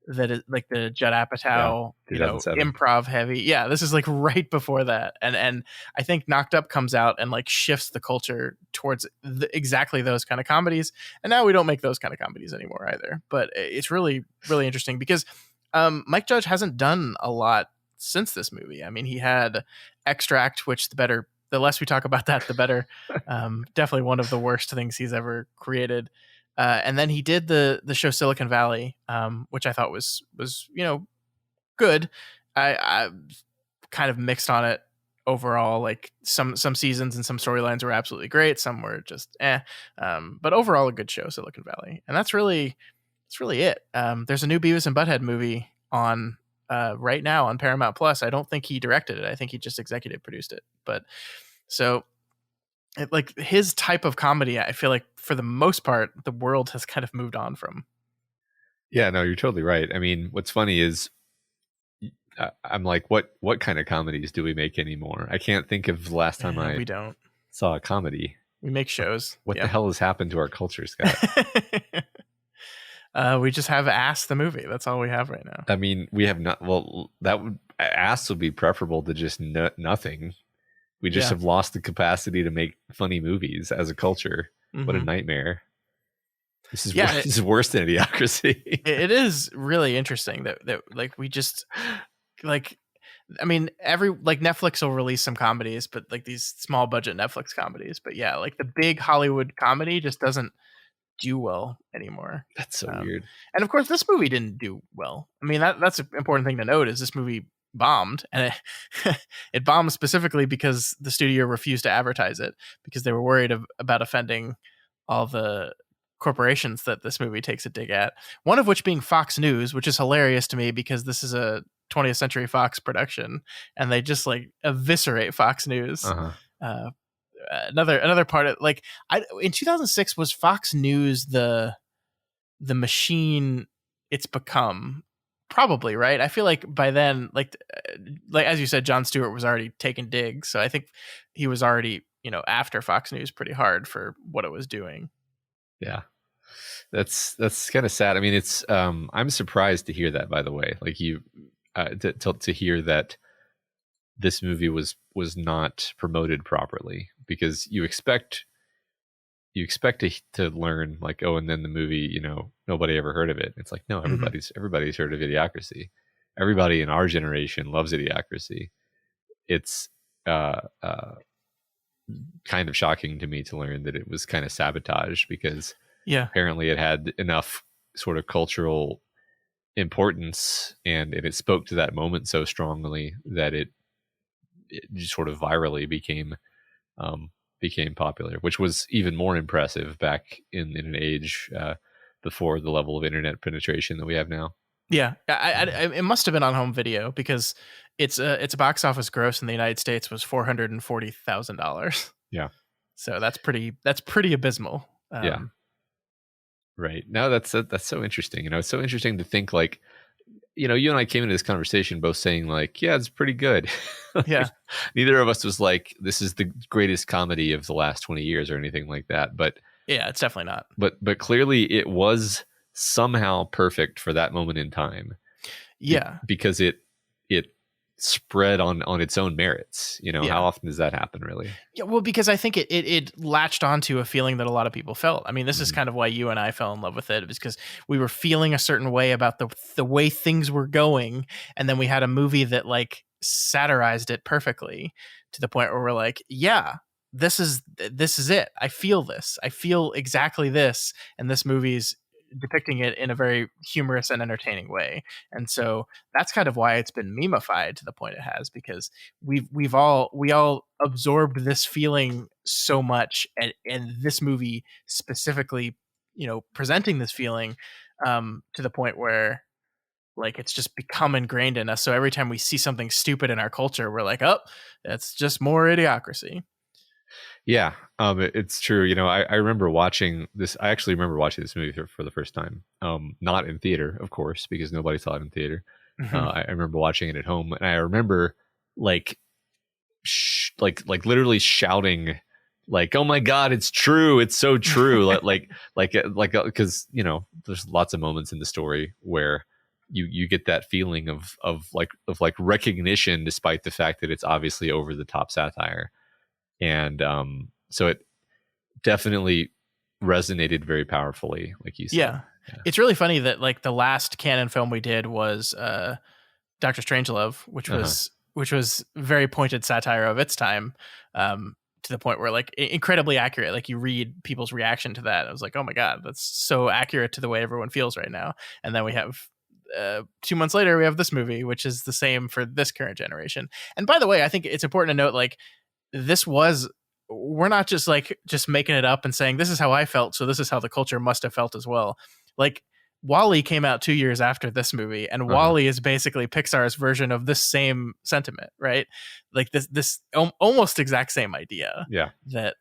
that is like the Judd Apatow, you know, improv heavy. Yeah, this is like right before that. And I think Knocked Up comes out and like shifts the culture towards exactly those kind of comedies. And now we don't make those kind of comedies anymore either. But it's really, really interesting because Mike Judge hasn't done a lot since this movie. I mean, he had Extract, which the less we talk about that, the better. Definitely one of the worst things he's ever created. And then he did the show Silicon Valley, which I thought was, you know, good. I kind of mixed on it overall. Like some seasons and some storylines were absolutely great. Some were just but overall a good show, Silicon Valley. And that's really it. There's a new Beavis and Butthead movie on right now on Paramount Plus. I don't think he directed it. I think he just executive produced it. But so like his type of comedy, I feel like for the most part, the world has kind of moved on from. Yeah, no, you're totally right. I mean, what's funny is I'm like, what kind of comedies do we make anymore? I can't think of the last time we don't saw a comedy. We make shows. What the hell has happened to our culture, Scott? We just have Ass the movie. That's all we have right now. I mean, we have not. Well, that would Ass would be preferable to just nothing. We just have lost the capacity to make funny movies as a culture. What a nightmare! This is this is worse than Idiocracy. It is really interesting that like we just like. I mean, like Netflix will release some comedies, but like these small budget Netflix comedies. But yeah, like the big Hollywood comedy just doesn't do well anymore. That's so weird. And of course, this movie didn't do well. I mean, that's an important thing to note is this movie bombed, and it bombed specifically because the studio refused to advertise it because they were worried about offending all the corporations that this movie takes a dig at. One of which being Fox News, which is hilarious to me because this is a 20th Century Fox production, and they just like eviscerate Fox News. Another part of like in 2006 was Fox News the machine it's become. Probably, right? I feel like by then, like as you said, Jon Stewart was already taking digs, so I think he was already, after Fox News pretty hard for what it was doing. Yeah, that's kind of sad. I mean, it's I'm surprised to hear that. By the way, like you to hear that this movie was not promoted properly, because you expect to learn like, oh, and then the movie, nobody ever heard of it. It's like, no, everybody's heard of Idiocracy. Everybody in our generation loves Idiocracy. It's kind of shocking to me to learn that it was kind of sabotaged, because apparently it had enough sort of cultural importance and it spoke to that moment so strongly that it just sort of virally became popular, which was even more impressive back in an age before the level of internet penetration that we have now. Yeah, it must have been on home video, because its box office gross in the United States was $440,000. Yeah, so that's pretty abysmal. Yeah, right. No, that's so interesting. It's so interesting to think like, you and I came into this conversation both saying like, yeah, it's pretty good. Yeah. Neither of us was like, this is the greatest comedy of the last 20 years or anything like that. But yeah, it's definitely not. But clearly it was somehow perfect for that moment in time. Yeah. Because it spread on its own merits. How often does that happen, really? Yeah, well, because I think it latched onto a feeling that a lot of people felt. I mean, this is kind of why you and I fell in love with it, because we were feeling a certain way about the way things were going, and then we had a movie that like satirized it perfectly to the point where we're like, yeah, this is it. I feel this. I feel exactly this, and this movie's depicting it in a very humorous and entertaining way. And so that's kind of why it's been memeified to the point it has, because we all absorbed this feeling so much, and this movie specifically, presenting this feeling to the point where like it's just become ingrained in us. So every time we see something stupid in our culture, we're like, oh, that's just more Idiocracy. Yeah, it's true. I remember watching this. I actually remember watching this movie for the first time. Not in theater, of course, because nobody saw it in theater. I remember watching it at home, and I remember like literally shouting, like, "Oh my God, it's true! It's so true!" like because there's lots of moments in the story where you get that feeling of recognition, despite the fact that it's obviously over the top satire. And so it definitely resonated very powerfully, like you said. Yeah. It's really funny that like the last canon film we did was Dr. Strangelove, which was very pointed satire of its time, to the point where like incredibly accurate. Like you read people's reaction to that, I was like, oh my God, that's so accurate to the way everyone feels right now. And then we have 2 months later, we have this movie, which is the same for this current generation. And by the way, I think it's important to note, like, we're not just making it up and saying this is how I felt, so this is how the culture must have felt as well. Like WALL-E came out 2 years after this movie, and WALL-E is basically Pixar's version of this same sentiment, right? Like this almost exact same idea. Yeah. And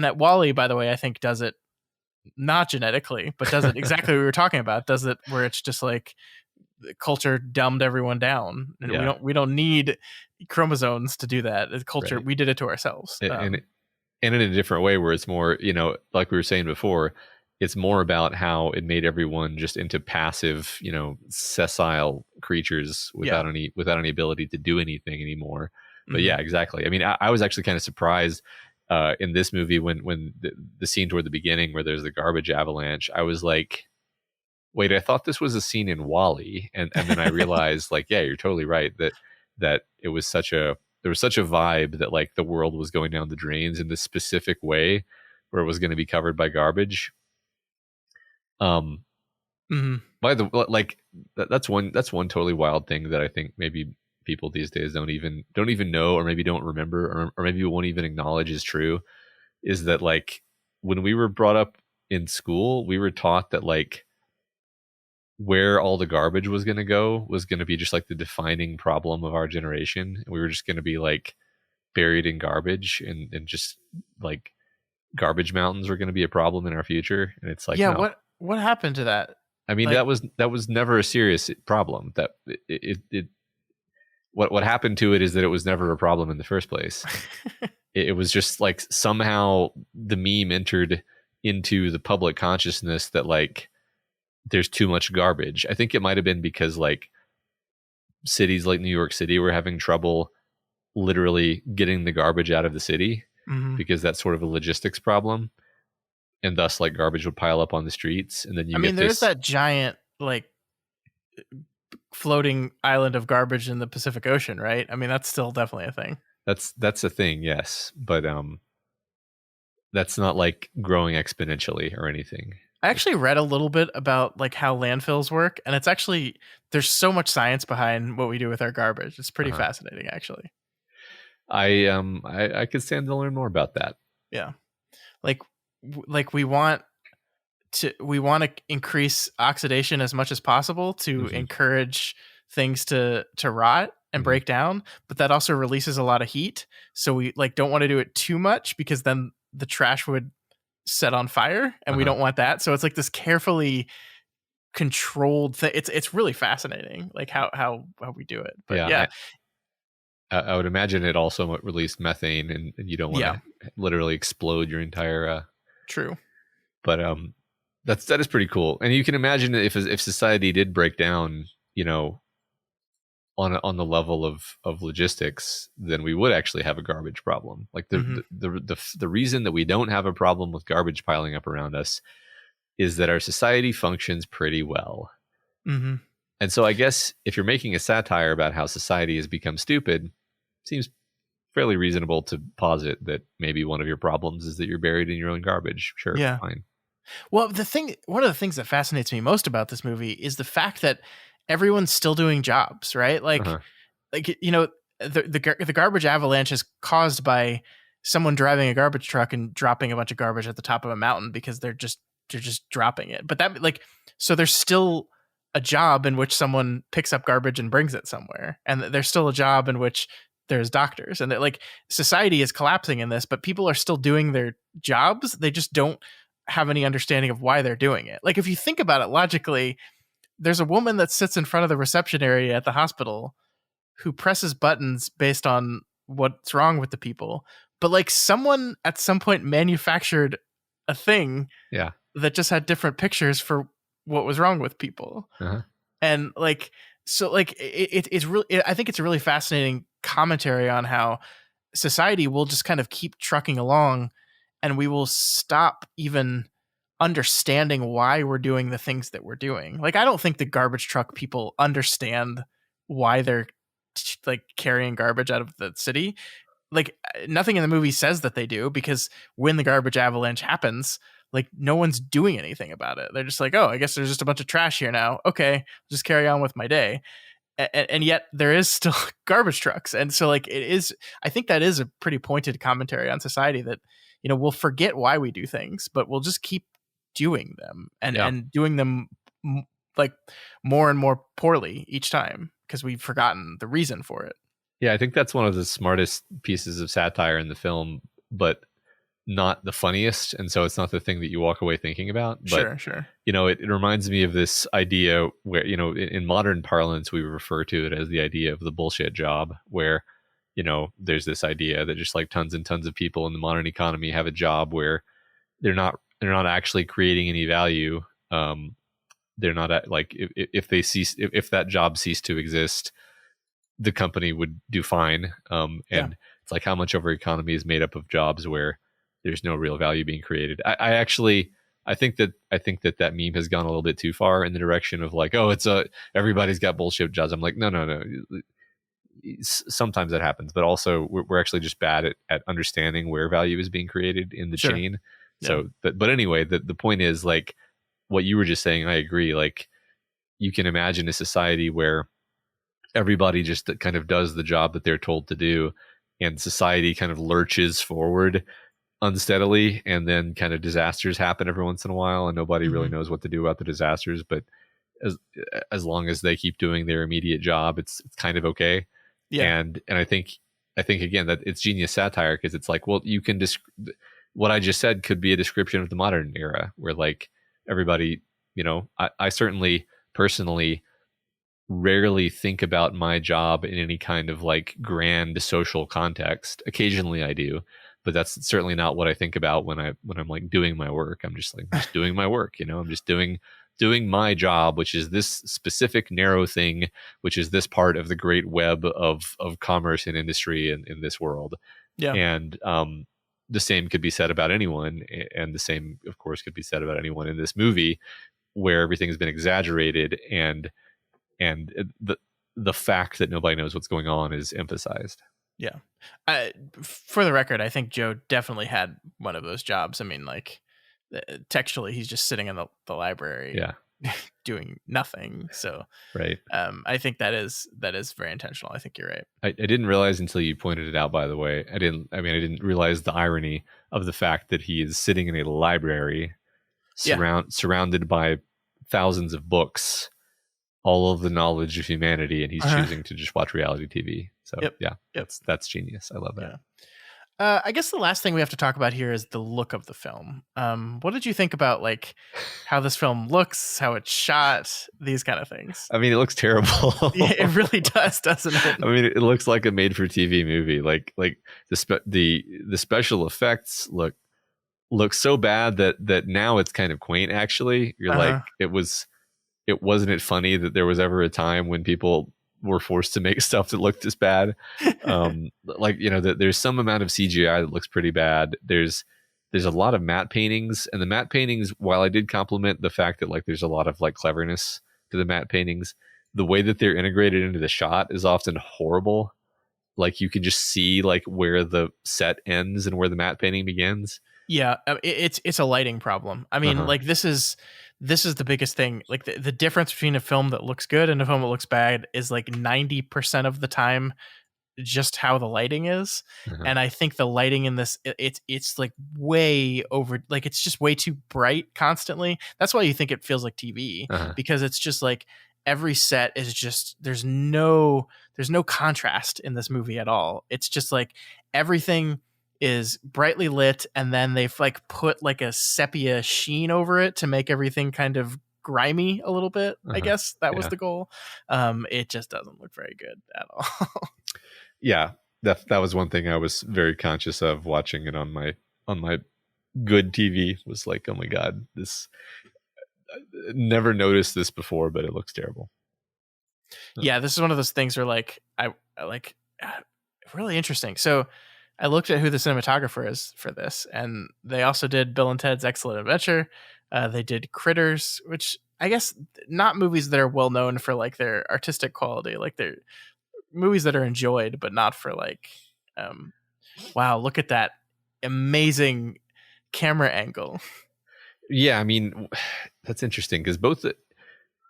that WALL-E, by the way, I think does it not genetically, but does it exactly what we were talking about. Does it where it's just like culture dumbed everyone down, and we don't need chromosomes to do that. The culture, we did it to ourselves, and in a different way, where it's more, like we were saying before, it's more about how it made everyone just into passive, sessile creatures without any ability to do anything anymore. But yeah, exactly. I mean, I was actually kind of surprised in this movie when the scene toward the beginning where there's the garbage avalanche. I was like, wait, I thought this was a scene in Wall-E, and then I realized, like, yeah, you're totally right that it was there was such a vibe that like the world was going down the drains in this specific way where it was going to be covered by garbage. By the like that's one totally wild thing that I think maybe people these days don't even know, or maybe don't remember, or maybe won't even acknowledge is true, is that like when we were brought up in school, we were taught that like where all the garbage was going to go was going to be just like the defining problem of our generation. And we were just going to be like buried in garbage, and just like garbage mountains were going to be a problem in our future. And it's like, yeah, no. What happened to that? I mean, like, that was never a serious problem. That what happened to it is that it was never a problem in the first place. It was just like somehow the meme entered into the public consciousness that like there's too much garbage. I think it might have been because like cities like New York City were having trouble literally getting the garbage out of the city, because that's sort of a logistics problem. And thus like garbage would pile up on the streets. And then there's that giant like floating island of garbage in the Pacific Ocean, right? I mean, that's still definitely a thing. That's a thing, yes. But that's not like growing exponentially or anything. I actually read a little bit about like how landfills work, and it's actually, there's so much science behind what we do with our garbage. It's pretty fascinating, actually. I could stand to learn more about that. Yeah. Like we want to increase oxidation as much as possible to encourage things to rot and break down, but that also releases a lot of heat. So we like don't want to do it too much, because then the trash would set on fire, and we don't want that. So it's like this carefully controlled thing. It's really fascinating, like how we do it. But yeah. I would imagine it also released methane, and you don't want to literally explode your entire. True. But that is pretty cool, and you can imagine if society did break down, on the level of logistics, then we would actually have a garbage problem. Like the reason that we don't have a problem with garbage piling up around us is that our society functions pretty well. And so I guess if you're making a satire about how society has become stupid, it seems fairly reasonable to posit that maybe one of your problems is that you're buried in your own garbage. Sure, yeah. Fine. Well, one of the things that fascinates me most about this movie is the fact that everyone's still doing jobs, right? Like, the garbage avalanche is caused by someone driving a garbage truck and dropping a bunch of garbage at the top of a mountain because they're just dropping it. But that like, so there's still a job in which someone picks up garbage and brings it somewhere, and there's still a job in which there's doctors, and that like society is collapsing in this, but people are still doing their jobs. They just don't have any understanding of why they're doing it. Like if you think about it logically, there's a woman that sits in front of the reception area at the hospital who presses buttons based on what's wrong with the people. But like someone at some point manufactured a thing that just had different pictures for what was wrong with people. And like, so like it's really, I think it's a really fascinating commentary on how society will just kind of keep trucking along, and we will stop even understanding why we're doing the things that we're doing. Like, I don't think the garbage truck people understand why they're like carrying garbage out of the city. Like nothing in the movie says that they do, because when the garbage avalanche happens, like no one's doing anything about it. They're just like, oh, I guess there's just a bunch of trash here now. Okay, just carry on with my day. And yet there is still garbage trucks. And so like I think that is a pretty pointed commentary on society that, we'll forget why we do things, but we'll just keep doing them and doing them like more and more poorly each time because we've forgotten the reason for it. Yeah, I think that's one of the smartest pieces of satire in the film, but not the funniest. And so it's not the thing that you walk away thinking about. But, sure. It reminds me of this idea where, in modern parlance, we refer to it as the idea of the bullshit job, where, there's this idea that just like tons and tons of people in the modern economy have a job where they're not actually creating any value. They're not at, like if they cease, if that job ceased to exist, the company would do fine. And it's like how much of our economy is made up of jobs where there's no real value being created. I think that meme has gone a little bit too far in the direction of like, oh, everybody's got bullshit jobs. I'm like, no. Sometimes that happens, but also we're actually just bad at understanding where value is being created in the chain. Yeah. So, but anyway, the point is, like what you were just saying, I agree. Like you can imagine a society where everybody just kind of does the job that they're told to do, and society kind of lurches forward unsteadily, and then kind of disasters happen every once in a while, and nobody really knows what to do about the disasters. But as long as they keep doing their immediate job, it's kind of okay. Yeah. And I think again that it's genius satire, because it's like, well, you can what I just said could be a description of the modern era, where like everybody, I certainly personally rarely think about my job in any kind of like grand social context. Occasionally I do, but that's certainly not what I think about when I'm like doing my work. I'm just doing my work, I'm just doing my job, which is this specific narrow thing, which is this part of the great web of commerce and industry in this world. Yeah. And the same could be said about anyone, and the same of course could be said about anyone in this movie, where everything has been exaggerated and the fact that nobody knows what's going on is emphasized. Yeah. For the record, I think Joe definitely had one of those jobs. I mean, like textually, he's just sitting in the library, doing nothing. So, right. I think that is very intentional. I think you're right. I didn't realize until you pointed it out, by the way. I didn't realize the irony of the fact that he is sitting in a library surrounded by thousands of books, all of the knowledge of humanity, and he's choosing to just watch reality TV. So that's genius. I love that. Yeah. I guess the last thing we have to talk about here is the look of the film. What did you think about like how this film looks, how it's shot, these kind of things? I mean, it looks terrible. Yeah, it really does, doesn't it? I mean, it looks like a made-for-TV movie. Like the special effects look so bad that now it's kind of quaint. Actually, you're like, wasn't it funny that there was ever a time when people were forced to make stuff that looked this bad? Like, there's some amount of CGI that looks pretty bad. There's a lot of matte paintings, and the matte paintings, while I did compliment the fact that like there's a lot of like cleverness to the matte paintings, the way that they're integrated into the shot is often horrible. Like you can just see like where the set ends and where the matte painting begins. Yeah, it's a lighting problem. I mean, like this is the biggest thing. Like the difference between a film that looks good and a film that looks bad is like 90% of the time just how the lighting is. And I think the lighting in this, it's like way over, like it's just way too bright constantly. That's why you think it feels like TV, because it's just like every set is just, there's no contrast in this movie at all. It's just like everything is brightly lit, and then they've like put like a sepia sheen over it to make everything kind of grimy a little bit. I guess that was the goal. It just doesn't look very good at all. Yeah, that was one thing I was very conscious of watching it on my good TV. Was like, oh my god, this never noticed this before, but it looks terrible. Yeah, this is one of those things where like I like really interesting. So I looked at who the cinematographer is for this, and they also did Bill and Ted's Excellent Adventure. They did Critters, which I guess not movies that are well known for like their artistic quality, like they're movies that are enjoyed, but not for like, wow, look at that amazing camera angle. Yeah, I mean, that's interesting because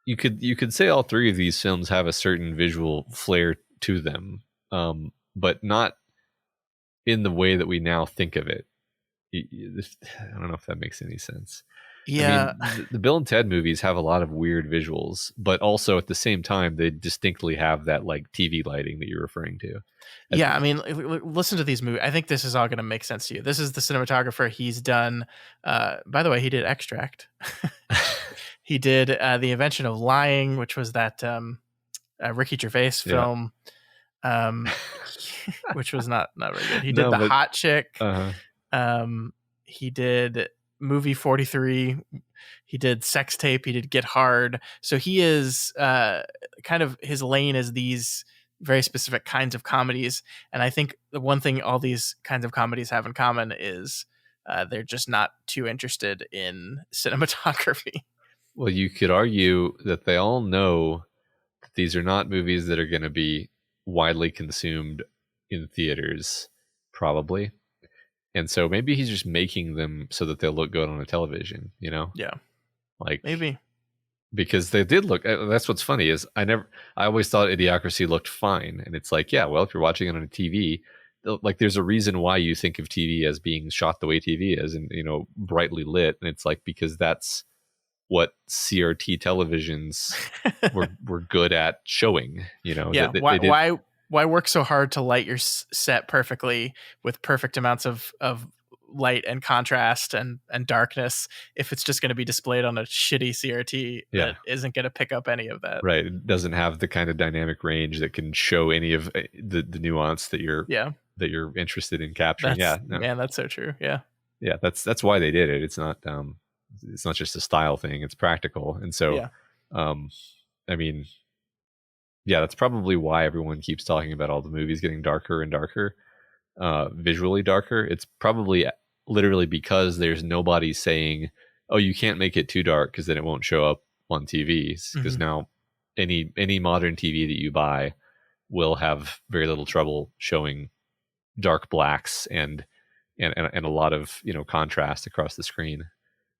you could say all three of these films have a certain visual flair to them, but not in the way that we now think of it. I don't know if that makes any sense. Yeah. I mean, the Bill and Ted movies have a lot of weird visuals, but also at the same time, they distinctly have that like TV lighting that you're referring to. Yeah. I mean, listen to these movies. I think this is all going to make sense to you. This is the cinematographer. He's done, by the way, he did Extract. He did The Invention of Lying, which was that Ricky Gervais film. Which was not very good. He did Hot Chick. He did movie 43. He did Sex Tape. He did Get Hard. So he is kind of, his lane is these very specific kinds of comedies. And I think the one thing all these kinds of comedies have in common is they're just not too interested in cinematography. Well, you could argue that they all know that these are not movies that are going to be widely consumed in theaters, probably. And so maybe he's just making them so that they'll look good on a television, you know? Yeah. Like, maybe. Because they did look, that's what's funny is I always thought Idiocracy looked fine. And it's like, yeah, well, if you're watching it on a TV, like there's a reason why you think of TV as being shot the way TV is and, you know, brightly lit. And it's like, because that's what CRT televisions were good at showing, you know? Yeah. Why work so hard to light your set perfectly with perfect amounts of light and contrast and darkness if it's just going to be displayed on a shitty CRT that isn't going to pick up any of that? Right. It doesn't have the kind of dynamic range that can show any of the nuance that you're interested in capturing. That's so true. Yeah. Yeah. That's why they did it. It's not just a style thing. It's practical. And so, I mean, yeah, that's probably why everyone keeps talking about all the movies getting darker and darker, visually darker. It's probably literally because there's nobody saying, oh, you can't make it too dark because then it won't show up on TVs. Because now any modern TV that you buy will have very little trouble showing dark blacks and a lot of, you know, contrast across the screen.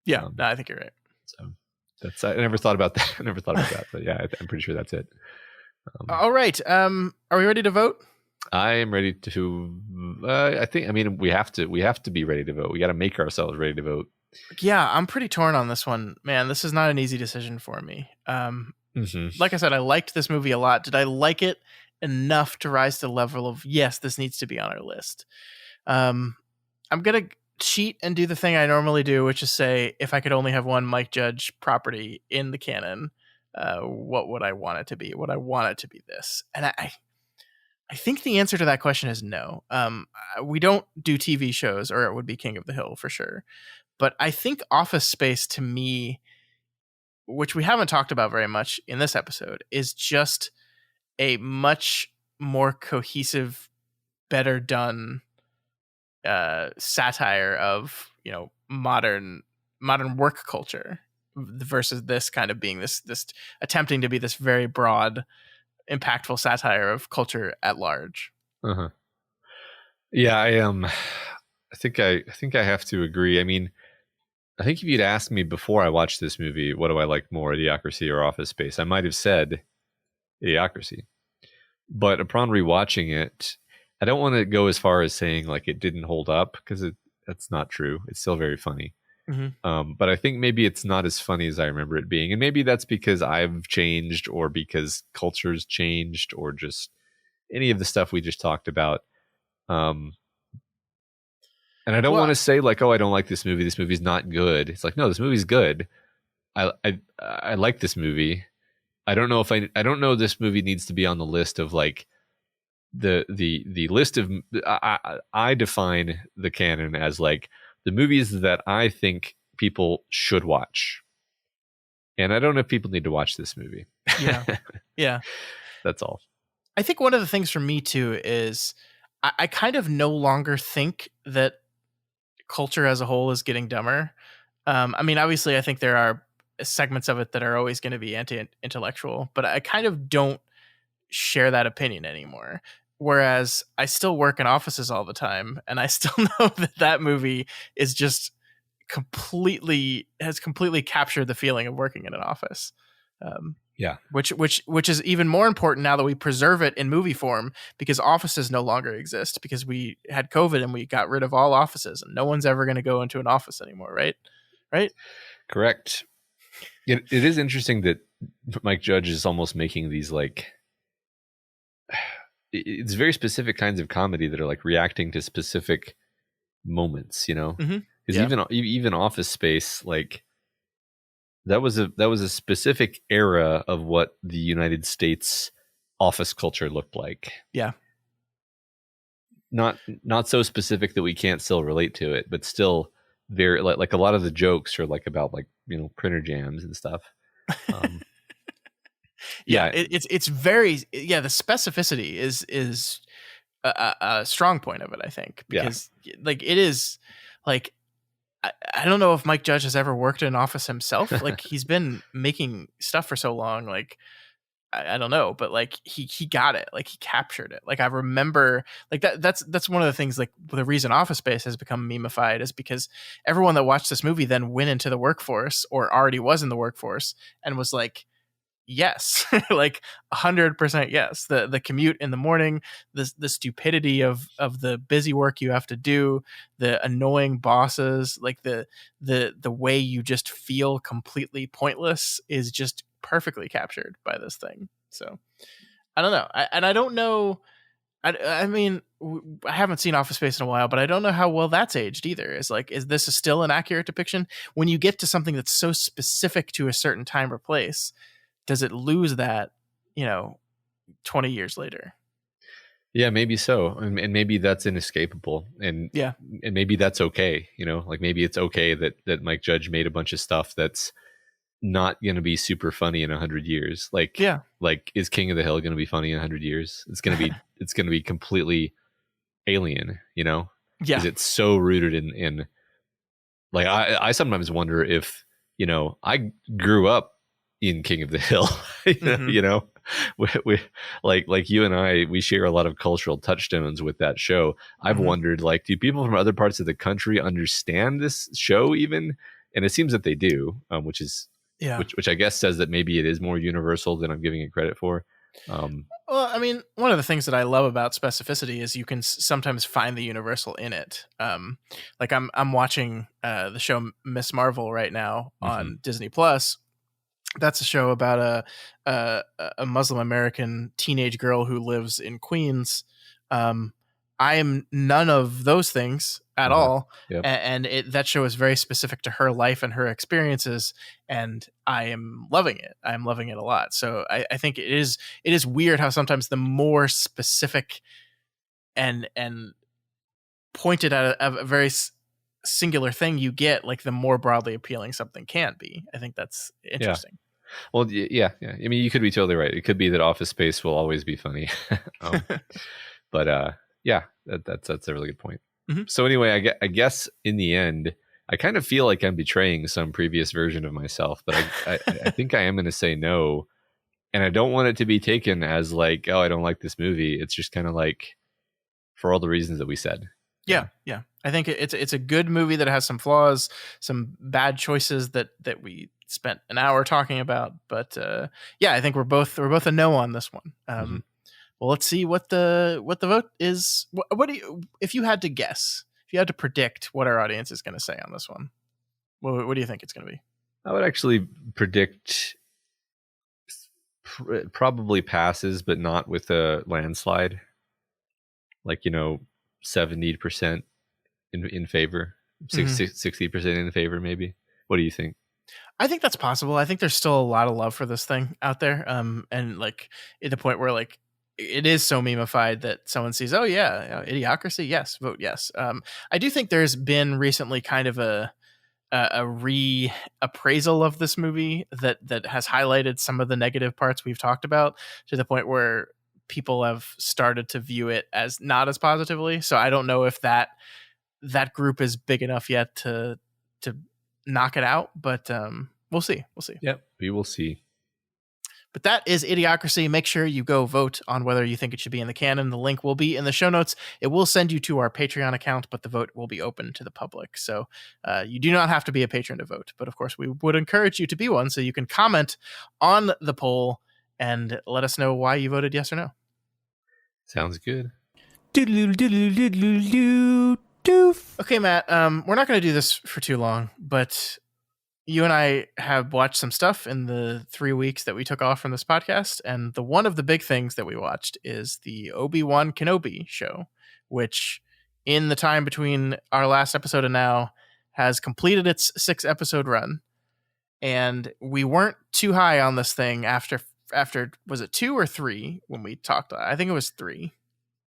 Yeah, no, I think you're right. So that's, I never thought about that. But yeah, I'm pretty sure that's it. All right. Are we ready to vote? I am ready to. I mean, we have to be ready to vote. We got to make ourselves ready to vote. Yeah, I'm pretty torn on this one, man. This is not an easy decision for me. Like I said, I liked this movie a lot. Did I like it enough to rise to the level of, yes, this needs to be on our list? I'm gonna cheat and do the thing I normally do, which is say, if I could only have one Mike Judge property in the canon, what would I want it to be? Would I want it to be this? And I think the answer to that question is no. We don't do TV shows, or it would be King of the Hill for sure. But I think Office Space, to me, which we haven't talked about very much in this episode, is just a much more cohesive, better done satire of, you know, modern work culture versus this kind of being this attempting to be this very broad, impactful satire of culture at large. Yeah, I think I have to agree. I mean, I think if you'd asked me before I watched this movie, what do I like more, Idiocracy or Office Space, I might have said Idiocracy. But upon rewatching it, I don't want to go as far as saying like it didn't hold up, because that's not true. It's still very funny. But I think maybe it's not as funny as I remember it being. And maybe that's because I've changed, or because culture's changed, or just any of the stuff we just talked about. And I don't want to say like, oh, I don't like this movie. This movie's not good. It's like, no, this movie's good. I like this movie. I don't know this movie needs to be on the list of like the list of, I define the canon as like the movies that I think people should watch. And I don't know if people need to watch this movie. Yeah. That's all. I think one of the things for me too is I kind of no longer think that culture as a whole is getting dumber. I mean, obviously I think there are segments of it that are always going to be anti-intellectual, but I kind of don't share that opinion anymore. Whereas I still work in offices all the time, and I still know that movie is just has completely captured the feeling of working in an office. Which is even more important now that we preserve it in movie form, because offices no longer exist because we had COVID and we got rid of all offices, and no one's ever going to go into an office anymore. Right. Correct. It is interesting that Mike Judge is almost making these like, it's very specific kinds of comedy that are like reacting to specific moments, you know, because even Office Space, like that was a specific era of what the United States office culture looked like. Yeah. Not so specific that we can't still relate to it, but still very like a lot of the jokes are like about like, printer jams and stuff. Um, Yeah, yeah, it's very, yeah, the specificity is a strong point of it, I think, yeah. because like it is like I don't know if Mike Judge has ever worked in an office himself. Like he's been making stuff for so long, like I don't know, but like he got it, like he captured it. Like I remember, like that's one of the things. Like the reason Office Space has become memeified is because everyone that watched this movie then went into the workforce or already was in the workforce and was like, yes, like 100% yes. The commute in the morning, the stupidity of the busy work you have to do, the annoying bosses, like the way you just feel completely pointless is just perfectly captured by this thing. So I don't know, I don't know. I mean, I haven't seen Office Space in a while, but I don't know how well that's aged either. Is like, is this still an accurate depiction? When you get to something that's so specific to a certain time or place, does it lose that, 20 years later? Yeah, maybe so. And maybe that's inescapable. Yeah. And maybe that's okay. Like maybe it's okay that Mike Judge made a bunch of stuff that's not going to be super funny in 100 years. Like, Yeah. like is King of the Hill going to be funny in 100 years? It's going to be completely alien, Yeah. because it's so rooted in like, I sometimes wonder if, I grew up in King of the Hill, Mhm. we like you and I, we share a lot of cultural touchstones with that show. I've Mhm. wondered, like, do people from other parts of the country understand this show even? And it seems that they do, which is Yeah. which I guess says that maybe it is more universal than I'm giving it credit for. Um, Well, I mean, one of the things that I love about specificity is you can sometimes find the universal in it. Like I'm watching the show Miss Marvel right now mhm. on Disney Plus. That's a show about a Muslim American teenage girl who lives in Queens. Um, I am none of those things at Uh-huh. all, Yep. and that show is very specific to her life and her experiences, and I am loving it. I'm loving it a lot. So I think it is weird how sometimes the more specific and pointed at a very singular thing you get, like the more broadly appealing something can be. I think that's Yeah. interesting. Well, yeah. I mean, you could be totally right. It could be that Office Space will always be funny. But yeah, that's a really good point. Mhm. So anyway, I guess in the end, I kind of feel like I'm betraying some previous version of myself, but I think I am going to say no, and I don't want it to be taken as like, oh, I don't like this movie. It's just kind of like for all the reasons that we said. Yeah. I think it's a good movie that has some flaws, some bad choices that we spent an hour talking about. But yeah, I think we're both a no on this one. Mhm. Well, let's see what the vote is. What do you, if you had to guess, if you had to predict what our audience is going to say on this one, what do you think it's going to be? I would actually predict probably passes, but not with a landslide. Like 70% in favor, Mhm. 60% in favor, maybe. What do you think? I think that's possible. I think there's still a lot of love for this thing out there. And like at the point where like it is so memeified that someone sees, oh yeah, Idiocracy, yes, vote yes. I do think there's been recently kind of a reappraisal of this movie that has highlighted some of the negative parts we've talked about to the point where people have started to view it as not as positively. So I don't know if that group is big enough yet to knock it out, but we'll see. Yep, we will see. But that is Idiocracy. Make sure you go vote on whether you think it should be in the canon. The link will be in the show notes. It will send you to our Patreon account, but the vote will be open to the public. So you do not have to be a patron to vote. But of course, we would encourage you to be one so you can comment on the poll and let us know why you voted yes or no. Sounds good. Okay, Matt, we're not going to do this for too long, but you and I have watched some stuff in the 3 weeks that we took off from this podcast, and one of the big things that we watched is the Obi-Wan Kenobi show, which in the time between our last episode and now has completed its 6-episode run. And we weren't too high on this thing after was it 2 or 3 when we talked? I think it was 3.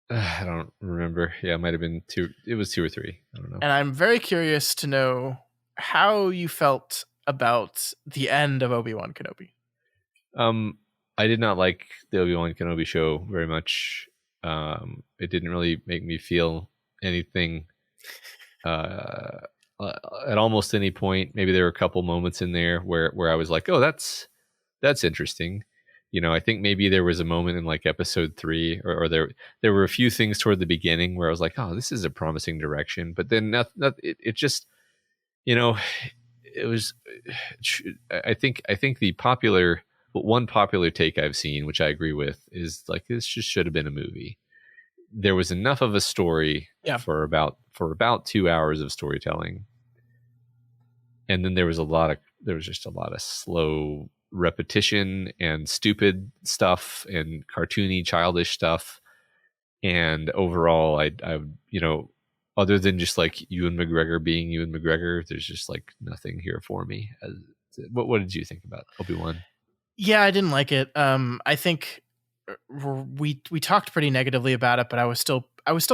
I don't remember. Yeah, it might have been two. It was 2 or 3. I don't know. And I'm very curious to know how you felt about the end of Obi-Wan Kenobi. I did not like the Obi-Wan Kenobi show very much. It didn't really make me feel anything at almost any point. Maybe there were a couple moments in there where I was like, oh, that's interesting. I think maybe there was a moment in like episode 3 or there were a few things toward the beginning where I was like, oh, this is a promising direction. But then it just, it was, I think the one popular take I've seen, which I agree with, is like, this just should have been a movie. There was enough of a story for about 2 hours of storytelling. And then there was just a lot of slow repetition and stupid stuff and cartoony, childish stuff. And overall, I other than just like Ewan McGregor being Ewan McGregor, there's just like nothing here for me. What did you think about Obi-Wan? Yeah, I didn't like it. I think we talked pretty negatively about it, but I was still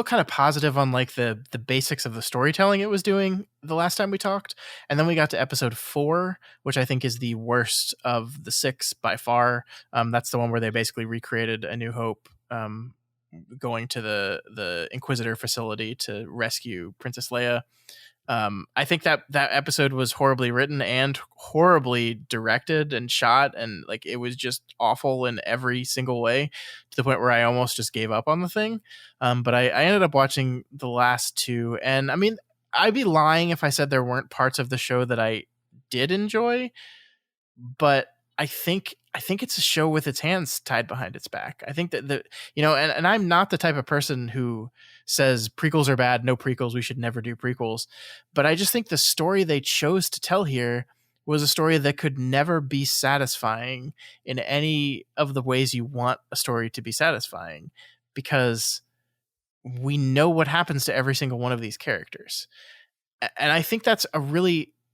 kind of positive on like the basics of the storytelling it was doing the last time we talked. And then we got to episode 4, which I think is the worst of the 6 by far. That's the one where they basically recreated A New Hope, going to the Inquisitor facility to rescue Princess Leia. I think that episode was horribly written and horribly directed and shot, and like it was just awful in every single way, to the point where I almost just gave up on the thing. But I ended up watching the last 2, and I mean, I'd be lying if I said there weren't parts of the show that I did enjoy, but I think it's a show with its hands tied behind its back. I think that and I'm not the type of person who says prequels are bad, no prequels, we should never do prequels. But I just think the story they chose to tell here was a story that could never be satisfying in any of the ways you want a story to be satisfying, because we know what happens to every single one of these characters. And I think that's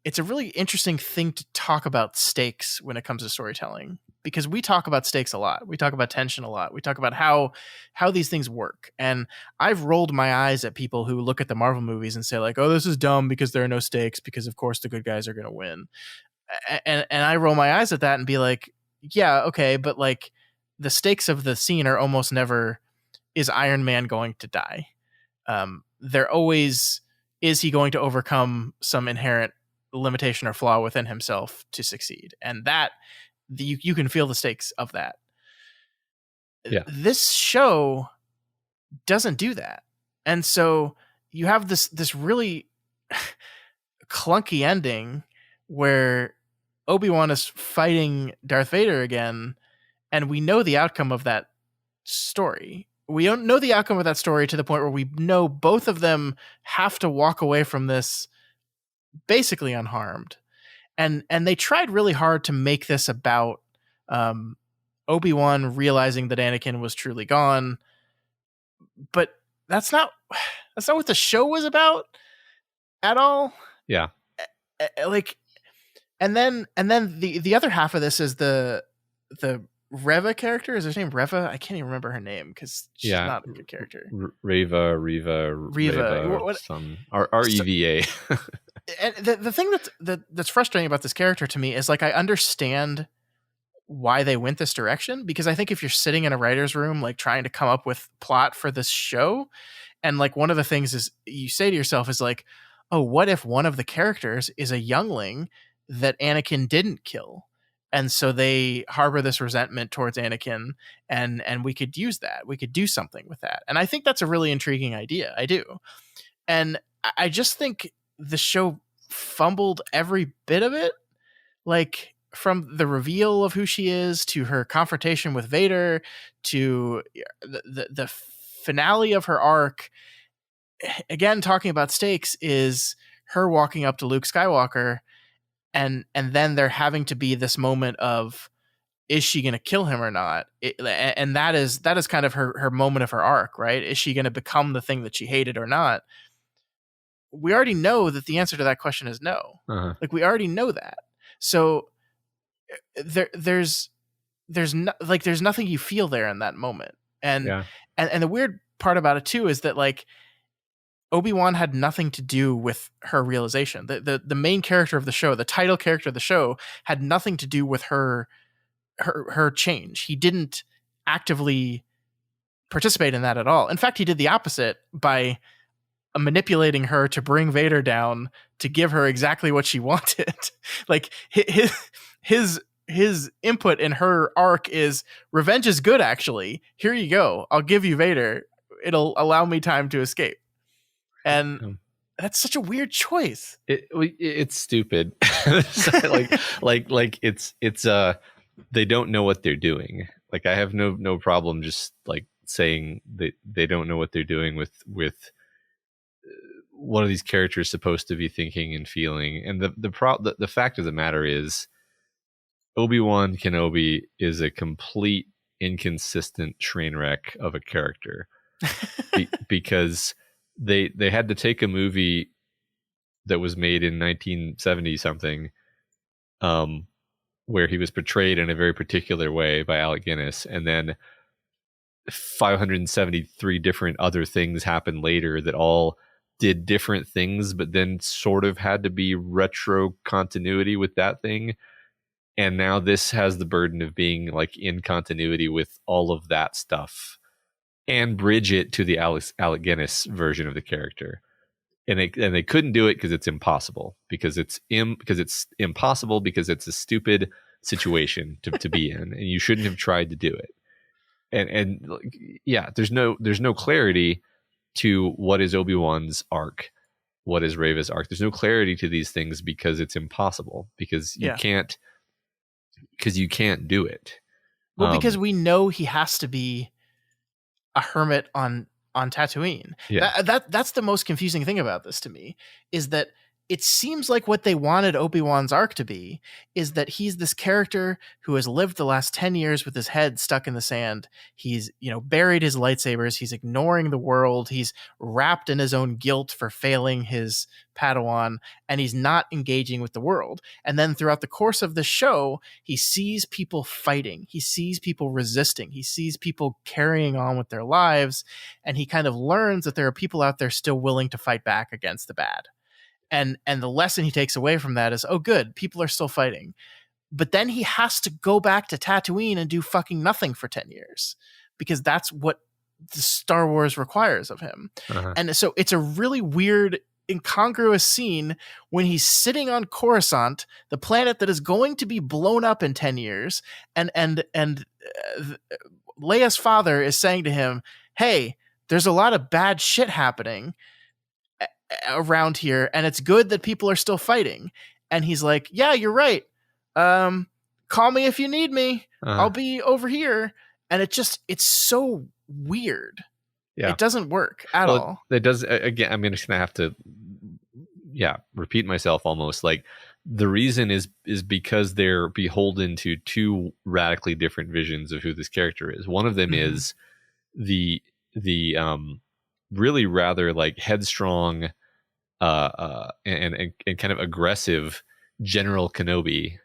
it's a really interesting thing to talk about stakes when it comes to storytelling, because we talk about stakes a lot. We talk about tension a lot. We talk about how these things work. And I've rolled my eyes at people who look at the Marvel movies and say like, oh, this is dumb because there are no stakes, because of course the good guys are going to win. And I roll my eyes at that and be like, yeah, okay, but like the stakes of the scene are almost never, is Iron Man going to die? They're always, is he going to overcome some inherent limitation or flaw within himself to succeed? And that you can feel the stakes of that. Yeah. This show doesn't do that. And so you have this really clunky ending where Obi-Wan is fighting Darth Vader again, and we know the outcome of that story. We don't know the outcome of that story to the point where we know both of them have to walk away from this basically unharmed. And they tried really hard to make this about Obi-Wan realizing that Anakin was truly gone, but that's not what the show was about at all. Yeah. Like, and then the other half of this is the Reva character. Is her name Reva? I can't even remember her name because she's not a good character. Reva. What? Some Reva. And the thing that's frustrating about this character to me is like, I understand why they went this direction, because I think if you're sitting in a writer's room like trying to come up with plot for this show, and like one of the things is you say to yourself is like, oh, what if one of the characters is a youngling that Anakin didn't kill, and so they harbor this resentment towards Anakin, and we could use that, we could do something with that. And I think that's a really intriguing idea. I do. And I just think the show fumbled every bit of it, like from the reveal of who she is to her confrontation with Vader to the finale of her arc. Again, talking about stakes, is her walking up to Luke Skywalker, and then there having to be this moment of, is she going to kill him or not? And that is kind of her moment of her arc, right? Is she going to become the thing that she hated or not? We already know that the answer to that question is no. Uh-huh. Like, we already know that. So there's nothing you feel there in that moment. And the weird part about it too is that like Obi-Wan had nothing to do with her realization. The main character of the show, the title character of the show, had nothing to do with her change. He didn't actively participate in that at all. In fact, he did the opposite by manipulating her to bring Vader down to give her exactly what she wanted. Like his input in her arc is revenge is good. Actually, here you go. I'll give you Vader. It'll allow me time to escape. And that's such a weird choice. It's stupid. like it's they don't know what they're doing. Like I have no problem just like saying that they don't know what they're doing with what are these characters supposed to be thinking and feeling. And the fact of the matter is Obi-Wan Kenobi is a complete inconsistent train wreck of a character because they had to take a movie that was made in 1970 something where he was portrayed in a very particular way by Alec Guinness, and then 573 different other things happened later that all did different things, but then sort of had to be retro continuity with that thing. And now this has the burden of being like in continuity with all of that stuff and bridge it to the Alec Guinness version of the character. And they couldn't do it because it's impossible, because it's impossible because it's a stupid situation to be in, and you shouldn't have tried to do it. And yeah, there's no clarity to what is Obi-Wan's arc, what is Reva's arc. There's no clarity to these things because it's impossible, because you can't do it. Well, because we know he has to be a hermit on Tatooine. Yeah. That's the most confusing thing about this to me, is that it seems like what they wanted Obi-Wan's arc to be is that he's this character who has lived the last 10 years with his head stuck in the sand. He's, buried his lightsabers. He's ignoring the world. He's wrapped in his own guilt for failing his Padawan, and he's not engaging with the world. And then throughout the course of the show, he sees people fighting. He sees people resisting. He sees people carrying on with their lives. And he kind of learns that there are people out there still willing to fight back against the bad. And the lesson he takes away from that is, oh, good, people are still fighting. But then he has to go back to Tatooine and do fucking nothing for 10 years because that's what the Star Wars requires of him. Uh-huh. And so it's a really weird, incongruous scene when he's sitting on Coruscant, the planet that is going to be blown up in 10 years. And Leia's father is saying to him, hey, there's a lot of bad shit happening around here, and it's good that people are still fighting. And he's like, yeah, you're right. Call me if you need me. I'll be over here. And it's so weird. Yeah. It doesn't work at all. It does. Again, I'm just gonna have to repeat myself almost. Like, the reason is because they're beholden to two radically different visions of who this character is. One of them is the really rather like headstrong and kind of aggressive General Kenobi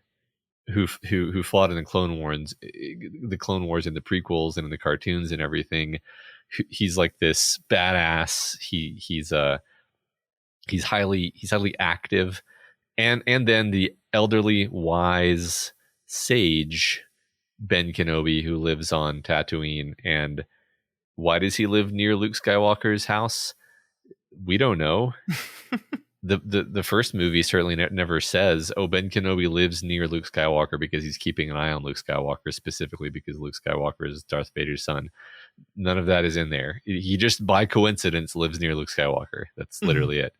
who fought in the Clone Wars and the prequels and in the cartoons and everything. He's like this badass. He's highly active, and then the elderly wise sage Ben Kenobi, who lives on Tatooine. And why does he live near Luke Skywalker's house? We don't know. The first movie certainly never says, oh, Ben Kenobi lives near Luke Skywalker because he's keeping an eye on Luke Skywalker, specifically because Luke Skywalker is Darth Vader's son. None of that is in there. He just by coincidence lives near Luke Skywalker. That's literally it.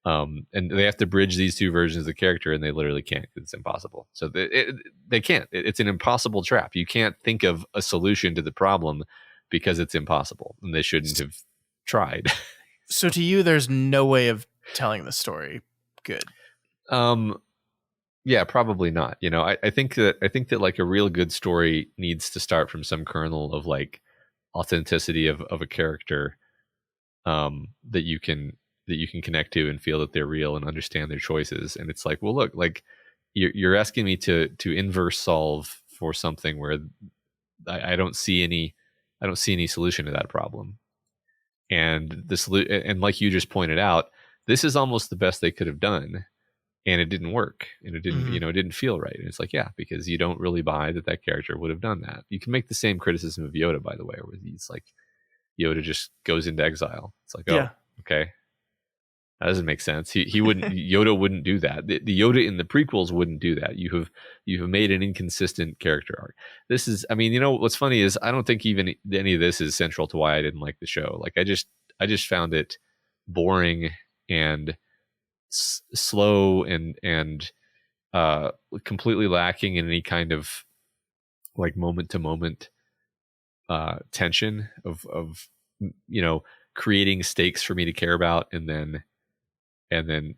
And they have to bridge these two versions of the character, and they literally can't because it's impossible. So they can't. It's an impossible trap. You can't think of a solution to the problem because it's impossible, and they shouldn't have tried. So to you, there's no way of telling the story good. Yeah, probably not. I think that like a real good story needs to start from some kernel of like authenticity of a character that you can connect to and feel that they're real and understand their choices. And it's like, well, look, like you're asking me to inverse solve for something where I don't see any solution to that problem. And and like you just pointed out, this is almost the best they could have done, and it didn't work, and it didn't, it didn't feel right. And it's like, yeah, because you don't really buy that character would have done that. You can make the same criticism of Yoda, by the way, where he's like, Yoda just goes into exile. It's like, oh, okay. That doesn't make sense. He wouldn't. Yoda wouldn't do that. The Yoda in the prequels wouldn't do that. You have made an inconsistent character arc. This is. I mean, what's funny is I don't think even any of this is central to why I didn't like the show. Like I just found it boring and slow and completely lacking in any kind of like moment to moment tension of creating stakes for me to care about, and then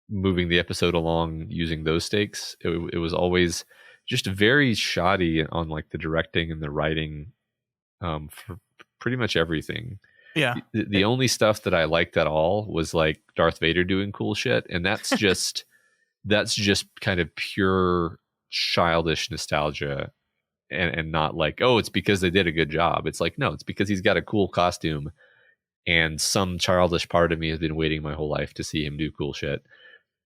moving the episode along using those stakes. It was always just very shoddy on like the directing and the writing for pretty much everything. Yeah. The only stuff that I liked at all was like Darth Vader doing cool shit, and that's just kind of pure childish nostalgia, and not like, oh, it's because they did a good job. It's like, no, it's because he's got a cool costume. And some childish part of me has been waiting my whole life to see him do cool shit.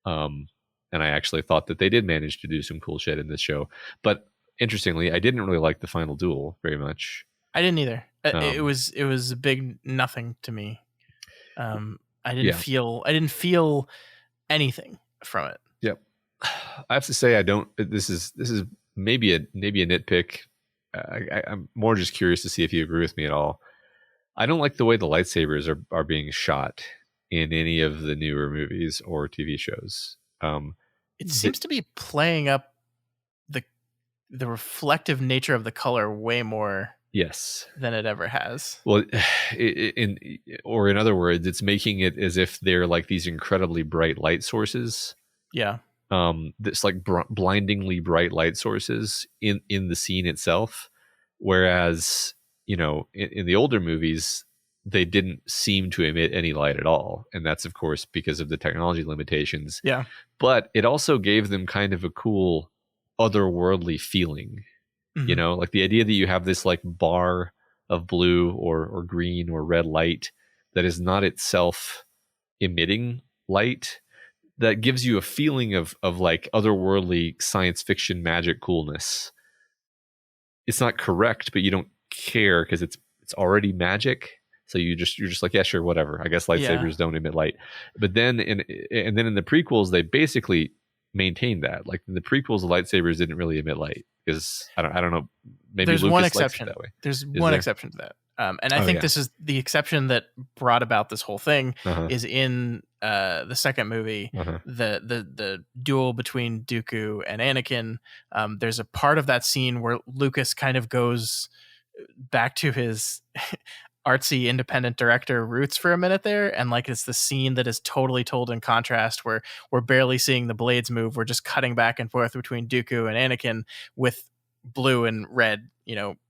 And I actually thought that they did manage to do some cool shit in this show. But interestingly, I didn't really like the final duel very much. I didn't either. It was a big nothing to me. I didn't feel anything from it. Yep. I have to say, I don't. This is maybe a nitpick. I'm more just curious to see if you agree with me at all. I don't like the way the lightsabers are being shot in any of the newer movies or TV shows. It seems to be playing up the reflective nature of the color way more than it ever has. Well, in other words, it's making it as if they're like these incredibly bright light sources. Yeah. This like blindingly bright light sources in the scene itself, whereas in the older movies, they didn't seem to emit any light at all. And that's, of course, because of the technology limitations. Yeah. But it also gave them kind of a cool otherworldly feeling. Like the idea that you have this like bar of blue or green or red light that is not itself emitting light, that gives you a feeling of like otherworldly science fiction magic coolness. It's not correct, but you don't care because it's already magic, so you're just like, yeah, sure, whatever. I guess lightsabers don't emit light. But then in the prequels, they basically maintained that. Like in the prequels, the lightsabers didn't really emit light because I don't know. Maybe there's Lucas one likes exception. it that way. There's one exception to that. And I think this is the exception that brought about this whole thing is in the second movie, the duel between Dooku and Anakin. There's a part of that scene where Lucas kind of goes back to his artsy independent director roots for a minute there, and like it's the scene that is totally told in contrast, where we're barely seeing the blades move. We're just cutting back and forth between Dooku and Anakin with blue and red,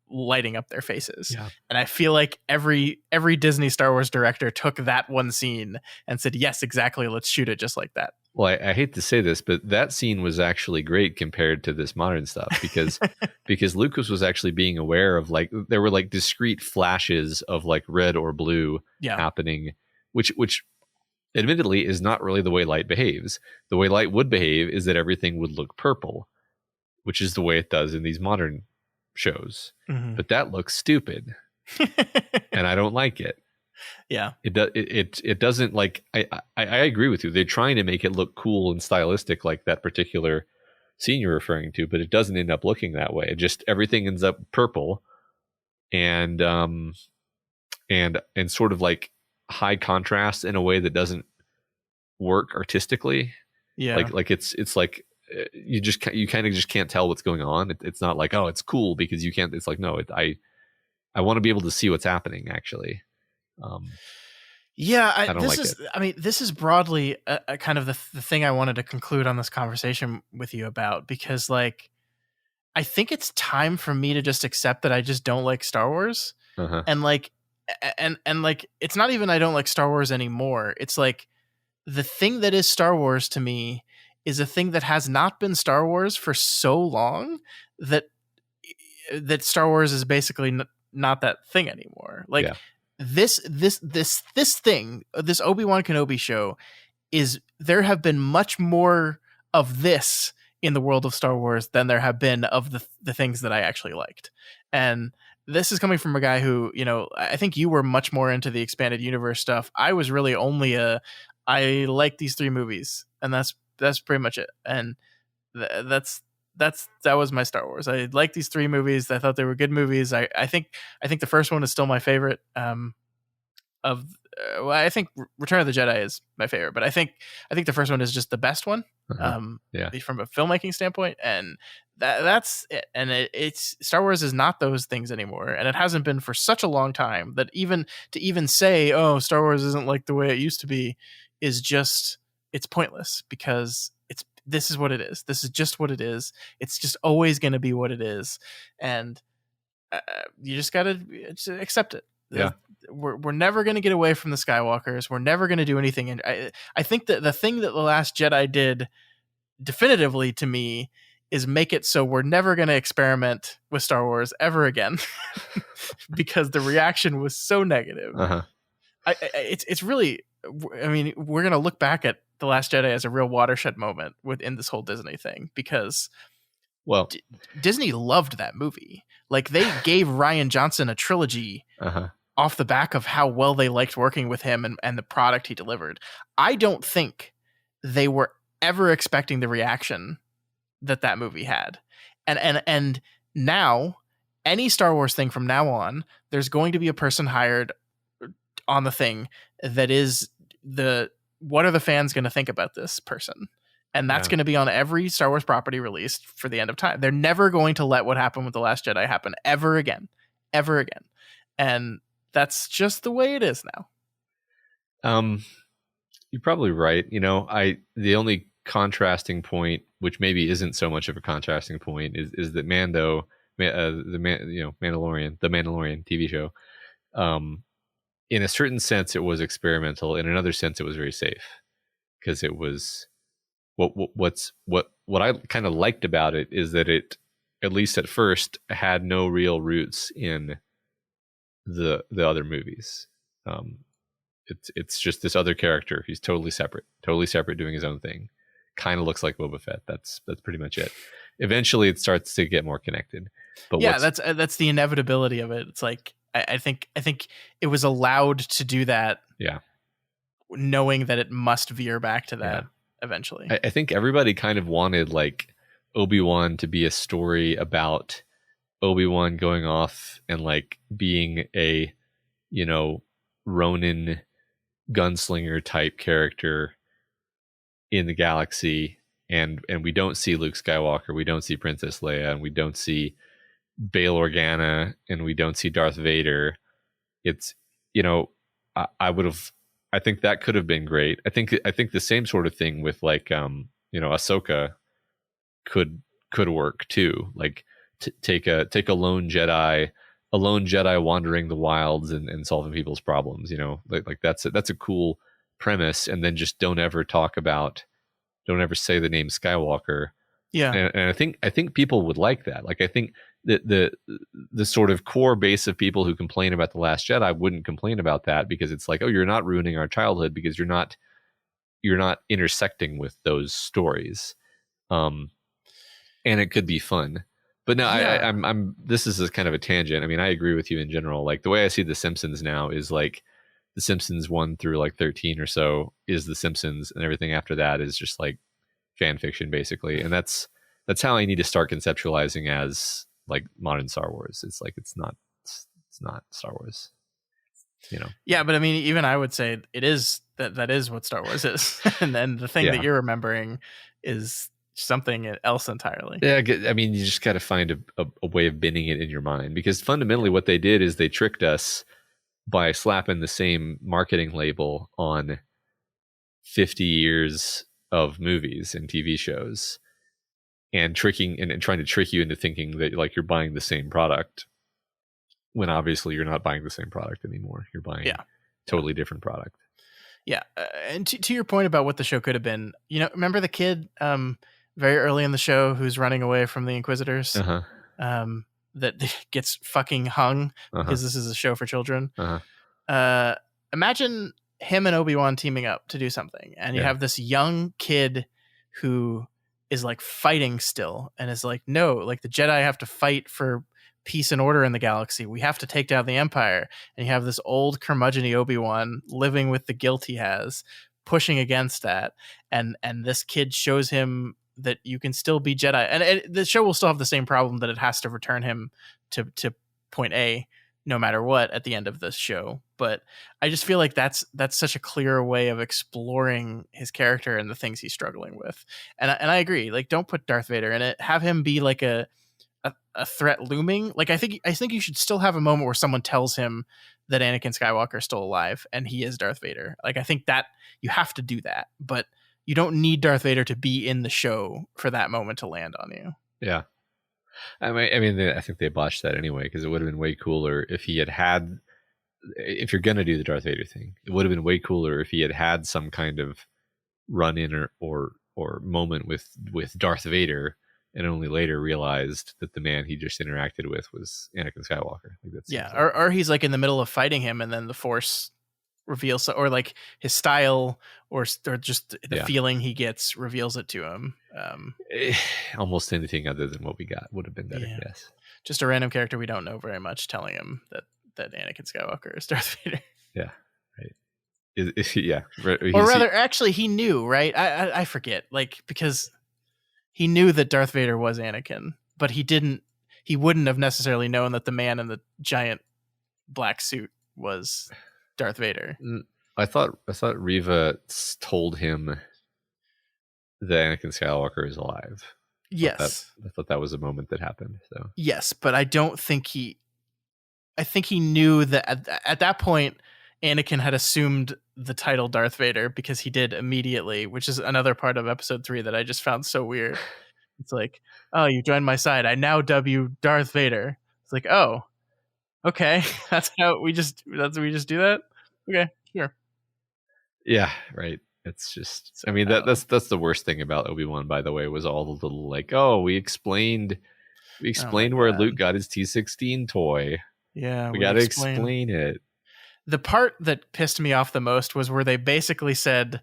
lighting up their faces. Yeah. And I feel like every Disney Star Wars director took that one scene and said, yes, exactly, let's shoot it just like that. Well, I hate to say this, but that scene was actually great compared to this modern stuff because Lucas was actually being aware of like there were like discrete flashes of like red or blue happening, which admittedly is not really the way light behaves. The way light would behave is that everything would look purple, which is the way it does in these modern shows. But that looks stupid, and I don't like it. Yeah, it doesn't like. I agree with you. They're trying to make it look cool and stylistic, like that particular scene you're referring to, but it doesn't end up looking that way. It just everything ends up purple, and sort of like high contrast in a way that doesn't work artistically. Yeah, like it's like you kind of just can't tell what's going on. It's not like, oh, it's cool because you can't. It's like, no, I want to be able to see what's happening actually. I don't like it. I mean, this is broadly a kind of the thing I wanted to conclude on this conversation with you about, because like, I think it's time for me to just accept that I just don't like Star Wars. And like, and like, it's not even, I don't like Star Wars anymore. It's like the thing that is Star Wars to me is a thing that has not been Star Wars for so long that Star Wars is basically not that thing anymore. Like, this thing, this Obi-Wan Kenobi show there have been much more of this in the world of Star Wars than there have been of the things that I actually liked. And this is coming from a guy who, I think you were much more into the expanded universe stuff. I was really only I like these 3 movies, and that's pretty much it. And that was my Star Wars. I like these 3 movies. I thought they were good movies. I think the first one is still my favorite. I think Return of the Jedi is my favorite, but I think the first one is just the best one. From a filmmaking standpoint, and that's it. And it's Star Wars is not those things anymore, and it hasn't been for such a long time that even to say, oh, Star Wars isn't like the way it used to be, is just, it's pointless, because this is what it is. This is just what it is. It's just always going to be what it is, and you just gotta accept it. Yeah. We're never going to get away from the Skywalkers. We're never going to do anything. And I think that the thing that The Last Jedi did definitively to me is make it so we're never going to experiment with Star Wars ever again, because the reaction was so negative. It's really, I mean, we're going to look back at The Last Jedi as a real watershed moment within this whole Disney thing, because Disney loved that movie. Like, they gave Rian Johnson a trilogy off the back of how well they liked working with him and the product he delivered. I don't think they were ever expecting the reaction that movie had. And now, any Star Wars thing from now on, there's going to be a person hired on the thing that is what are the fans going to think about this person? And that's going to be on every Star Wars property released for the end of time. They're never going to let what happened with The Last Jedi happen ever again. And that's just the way it is now. You're probably right. The only contrasting point, which maybe isn't so much of a contrasting point, is that Mando, Mandalorian, the Mandalorian TV show, in a certain sense it was experimental. In another sense, it was very safe, because it was what I kind of liked about it is that it, at least at first, had no real roots in the other movies. It's just this other character. He's totally separate doing his own thing. Kind of looks like Boba Fett. That's pretty much it. Eventually it starts to get more connected. But that's the inevitability of it. It's like, I think it was allowed to do that. Yeah. Knowing that it must veer back to that eventually. I think everybody kind of wanted, like, Obi-Wan to be a story about Obi-Wan going off and, like, being a, Ronin gunslinger type character in the galaxy, and we don't see Luke Skywalker, we don't see Princess Leia, and we don't see Bail Organa, and we don't see Darth Vader. It's, I think that could have been great. I think the same sort of thing with, like, Ahsoka could work too. Like, take a lone Jedi wandering the wilds and solving people's problems. Like that's a cool premise. And then just don't ever say the name Skywalker. Yeah. And I think people would like that. Like, I think that the sort of core base of people who complain about The Last Jedi wouldn't complain about that, because it's like, oh, you're not ruining our childhood because you're not intersecting with those stories. And it could be fun. But no, yeah. I'm this is kind of a tangent. I mean, I agree with you in general. Like, the way I see The Simpsons now is, like, The Simpsons 1 through, like, 13 or so is The Simpsons, and everything after that is just, like, fan fiction, basically. And that's how I need to start conceptualizing as, like, modern Star Wars. It's like, it's not Star Wars, Yeah, but I mean, even I would say it is that is what Star Wars is. And then the thing that you're remembering is something else entirely. Yeah, I mean, you just got to find a way of binning it in your mind, because fundamentally what they did is they tricked us by slapping the same marketing label on 50 years of movies and TV shows, and trying to trick you into thinking that, like, you're buying the same product, when obviously you're not buying the same product anymore. You're buying totally different product. Yeah. And to your point about what the show could have been, remember the kid very early in the show who's running away from the Inquisitors, that gets fucking hung because this is a show for children. imagine him and Obi-Wan teaming up to do something, and you have this young kid who is like fighting still and is like, no, like the Jedi have to fight for peace and order in the galaxy. We have to take down the Empire. And you have this old curmudgeon Obi-Wan living with the guilt he has, pushing against that. And this kid shows him that you can still be Jedi. And the show will still have the same problem that it has to return him to point A no matter what at the end of this show. But I just feel like that's such a clear way of exploring his character and the things he's struggling with. And I agree. Like, don't put Darth Vader in it. Have him be like a threat looming. Like, I think you should still have a moment where someone tells him that Anakin Skywalker is still alive and he is Darth Vader. Like, I think that you have to do that, but you don't need Darth Vader to be in the show for that moment to land on you. Yeah. I mean, I think they botched that anyway, because it would have been way cooler if he had, if you're going to do the Darth Vader thing, it would have been way cooler if he had some kind of run in or moment with Darth Vader, and only later realized that the man he just interacted with was Anakin Skywalker. Like, that's or he's like in the middle of fighting him, and then the Force reveals, or like his style, or just the feeling he gets reveals it to him. Almost anything other than what we got would have been better. Yeah. Yes, just a random character we don't know very much telling him that Anakin Skywalker is Darth Vader. Yeah, right. Yeah, or rather, actually, he knew, right? I forget, like, because he knew that Darth Vader was Anakin, but he wouldn't have necessarily known that the man in the giant black suit was Darth Vader. I thought Reva told him that Anakin Skywalker is alive. Yes. I thought that was a moment that happened. So yes, but I don't think I think he knew that at that point, Anakin had assumed the title Darth Vader, because he did immediately, which is another part of episode 3 that I just found so weird. It's like, oh, you joined my side. I now dub you Darth Vader. It's like, oh, okay. That's how we just do that. Okay, sure. Yeah, right. It's just, I mean, that's the worst thing about Obi-Wan, by the way, was all the little like, oh, we explained where Luke got his T-16 toy. Yeah, we got to explain it. The part that pissed me off the most was where he basically said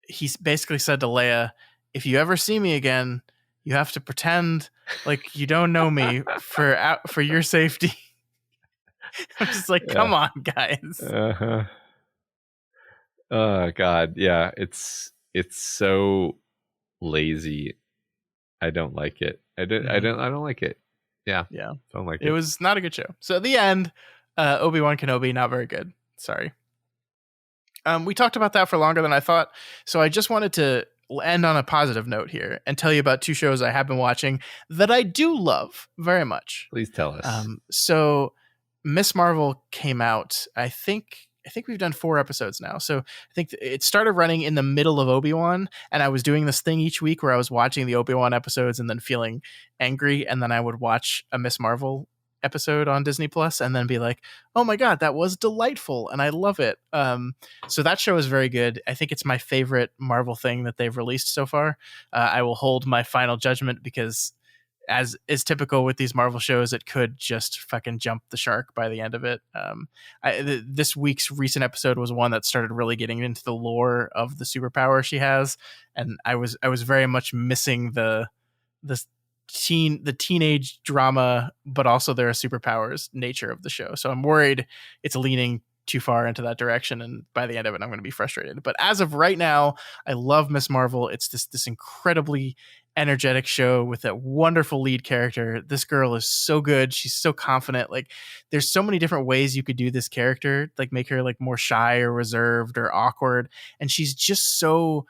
to Leia, if you ever see me again, you have to pretend like you don't know me for your safety. I'm just like, come on, guys. Uh-huh. Oh God, yeah, it's so lazy. I don't like it. I don't like it. Yeah, don't like it. It was not a good show. So at the end, Obi-Wan Kenobi, not very good. Sorry. We talked about that for longer than I thought, so I just wanted to end on a positive note here and tell you about 2 shows I have been watching that I do love very much. Please tell us. So Miss Marvel came out, I think we've done 4 episodes now. So I think it started running in the middle of Obi-Wan, and I was doing this thing each week where I was watching the Obi-Wan episodes and then feeling angry, and then I would watch a Miss Marvel episode on Disney Plus and then be like, oh my God, that was delightful and I love it. So that show is very good. I think it's my favorite Marvel thing that they've released so far. I will hold my final judgment, because as is typical with these Marvel shows, it could just fucking jump the shark by the end of it. This week's recent episode was one that started really getting into the lore of the superpower she has, and I was very much missing the teenage drama, but also there are superpowers nature of the show. So I'm worried it's leaning too far into that direction, and by the end of it, I'm going to be frustrated. But as of right now, I love Miss Marvel. It's this incredibly energetic show with a wonderful lead character. This girl is so good. She's so confident. Like, there's so many different ways you could do this character, like make her like more shy or reserved or awkward, and she's just so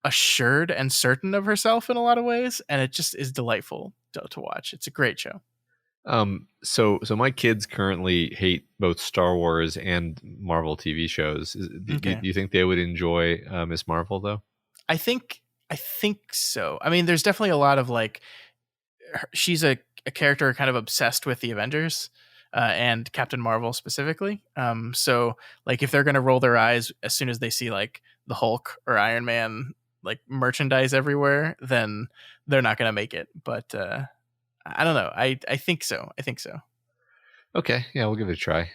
assured and certain of herself in a lot of ways, and it just is delightful to watch. It's a great show. So my kids currently hate both Star Wars and Marvel TV shows. Do you think they would enjoy Miss Marvel though? I think so. I mean, there's definitely a lot of like, she's a character kind of obsessed with the Avengers and Captain Marvel specifically. So like, if they're going to roll their eyes as soon as they see like the Hulk or Iron Man like merchandise everywhere, then they're not going to make it. But I don't know. I think so. Okay. Yeah, we'll give it a try.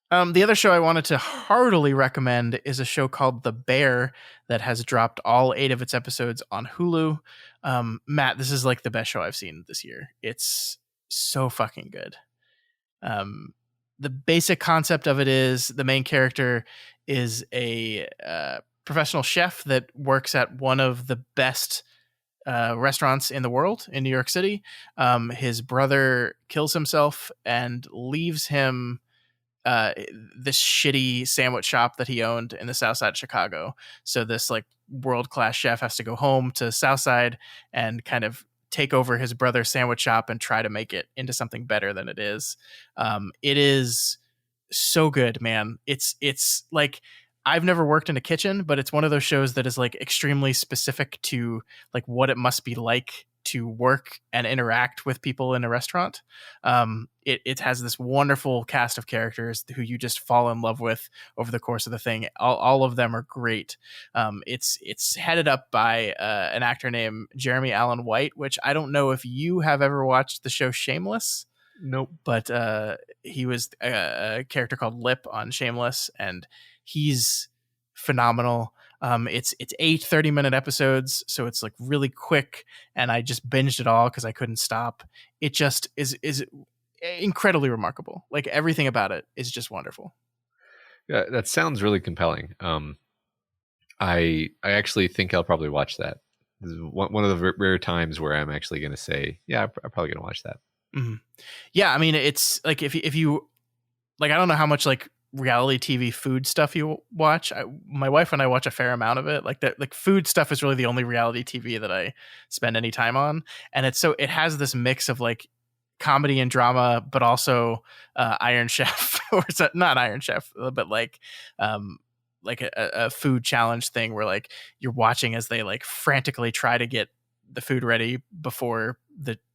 The other show I wanted to heartily recommend is a show called The Bear that has dropped all 8 of its episodes on Hulu. Matt, this is like the best show I've seen this year. It's so fucking good. The basic concept of it is the main character is a professional chef that works at one of the best restaurants in the world in New York City. His brother kills himself and leaves him this shitty sandwich shop that he owned in the South Side of Chicago. So this like world-class chef has to go home to South Side and kind of take over his brother's sandwich shop and try to make it into something better than it is. It is so good, man. It's like, I've never worked in a kitchen, but it's one of those shows that is like extremely specific to like what it must be like to work and interact with people in a restaurant. It has this wonderful cast of characters who you just fall in love with over the course of the thing. All of them are great. It's headed up by an actor named Jeremy Allen White, which I don't know if you have ever watched the show Shameless. Nope. But he was a character called Lip on Shameless, and he's phenomenal. It's 8 30-minute episodes, so it's like really quick, and I just binged it all because I couldn't stop. It just is incredibly remarkable. Like everything about it is just wonderful. Yeah, that sounds really compelling. I actually think I'll probably watch that. This is one of the rare times where I'm actually going to say, yeah, I'm probably going to watch that. Mm-hmm. Yeah, I mean, it's like if you like, I don't know how much like reality TV food stuff you watch. My wife and I watch a fair amount of it. Like that, like food stuff is really the only reality TV that I spend any time on, and it has this mix of like comedy and drama, but also Iron Chef, or not Iron Chef, but like a food challenge thing where like you're watching as they like frantically try to get the food ready before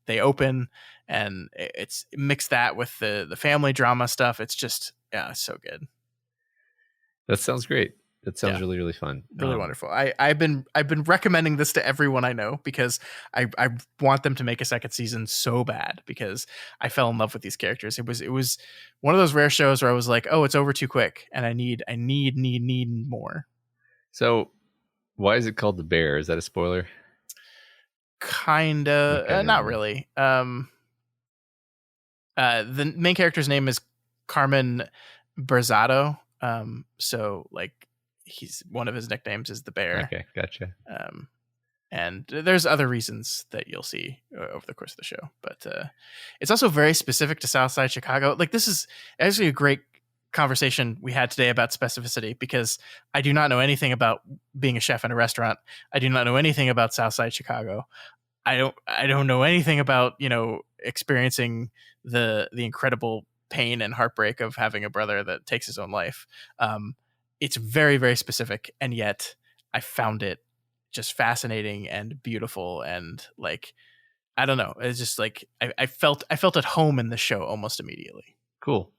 they open, and it's mixed that with the family drama stuff. It's just, yeah, it's so good. That sounds great. That sounds really, really fun. Really wonderful. I've been recommending this to everyone I know because I want them to make a second season so bad, because I fell in love with these characters. It was one of those rare shows where I was like, oh, it's over too quick, and I need more. So why is it called The Bear? Is that a spoiler? Kinda, not really. The main character's name is Carmen Berzado. So like he's, one of his nicknames is the Bear. Okay, gotcha. And there's other reasons that you'll see over the course of the show, but it's also very specific to Southside Chicago. Like this is actually a great conversation we had today about specificity, because I do not know anything about being a chef in a restaurant. I do not know anything about Southside Chicago. I don't know anything about, experiencing the incredible pain and heartbreak of having a brother that takes his own life. It's very, very specific, and yet I found it just fascinating and beautiful, and like, I don't know, it's just like I felt at home in the show almost immediately. Cool.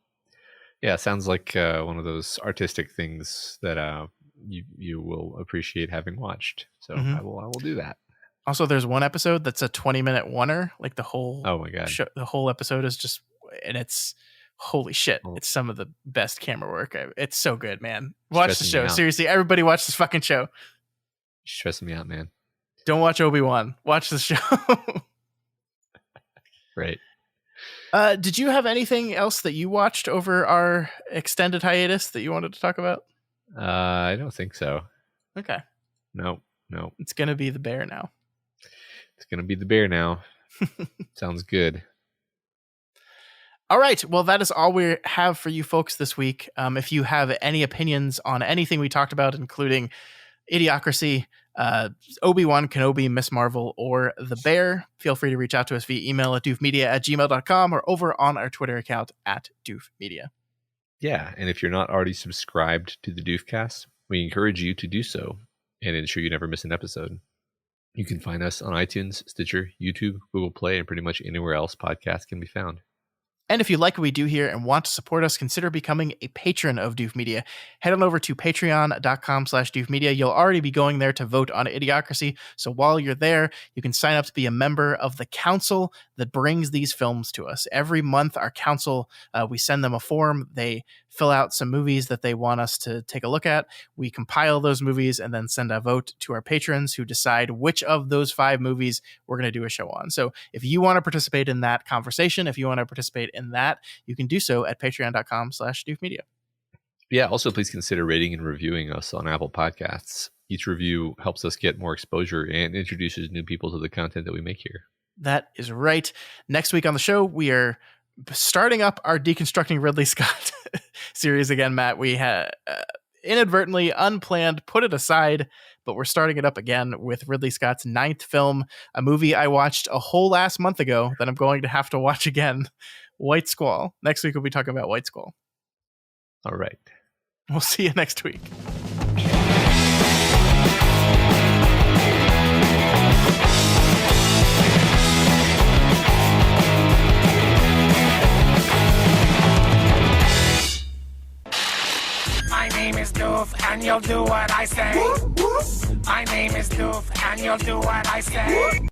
Yeah, sounds like one of those artistic things that you will appreciate having watched. So I will do that. Also, there's one episode that's a 20-minute oneer. Like the whole show, the whole episode is just, and it's holy shit. It's some of the best camera work. It's so good, man. Watch the show. Seriously, everybody watch this fucking show. Stressing me out, man. Don't watch Obi-Wan. Watch the show. Right. Did you have anything else that you watched over our extended hiatus that you wanted to talk about? I don't think so. Okay. No. It's going to be The Bear now. It's going to be The Bear now. Sounds good. All right. Well, that is all we have for you folks this week. If you have any opinions on anything we talked about, including Idiocracy, Obi-Wan Kenobi, Miss Marvel, or The Bear, feel free to reach out to us via email at doofmedia@gmail.com or over on our Twitter account @doofmedia. Yeah, and if you're not already subscribed to the Doofcast, we encourage you to do so and ensure you never miss an episode. You can find us on iTunes, Stitcher, YouTube, Google Play, and pretty much anywhere else podcasts can be found. And if you like what we do here and want to support us, consider becoming a patron of Doof Media. Head on over to patreon.com/doofmedia. You'll already be going there to vote on Idiocracy. So while you're there, you can sign up to be a member of the council that brings these films to us. Every month, our council, we send them a form. They fill out some movies that they want us to take a look at. We compile those movies and then send a vote to our patrons who decide which of those 5 movies we're going to do a show on. So if you want to participate in that conversation, if you want to participate in that, you can do so at patreon.com/doofmedia. Yeah, also please consider rating and reviewing us on Apple Podcasts. Each review helps us get more exposure and introduces new people to the content that we make here. That is right. Next week on the show, we are starting up our Deconstructing Ridley Scott series again, Matt. We had inadvertently, unplanned, put it aside, but we're starting it up again with Ridley Scott's 9th film, a movie I watched a whole last month ago that I'm going to have to watch again, White Squall. Next week, we'll be talking about White Squall. All right. We'll see you next week. My name is Doof, and you'll do what I say. My name is Doof, and you'll do what I say.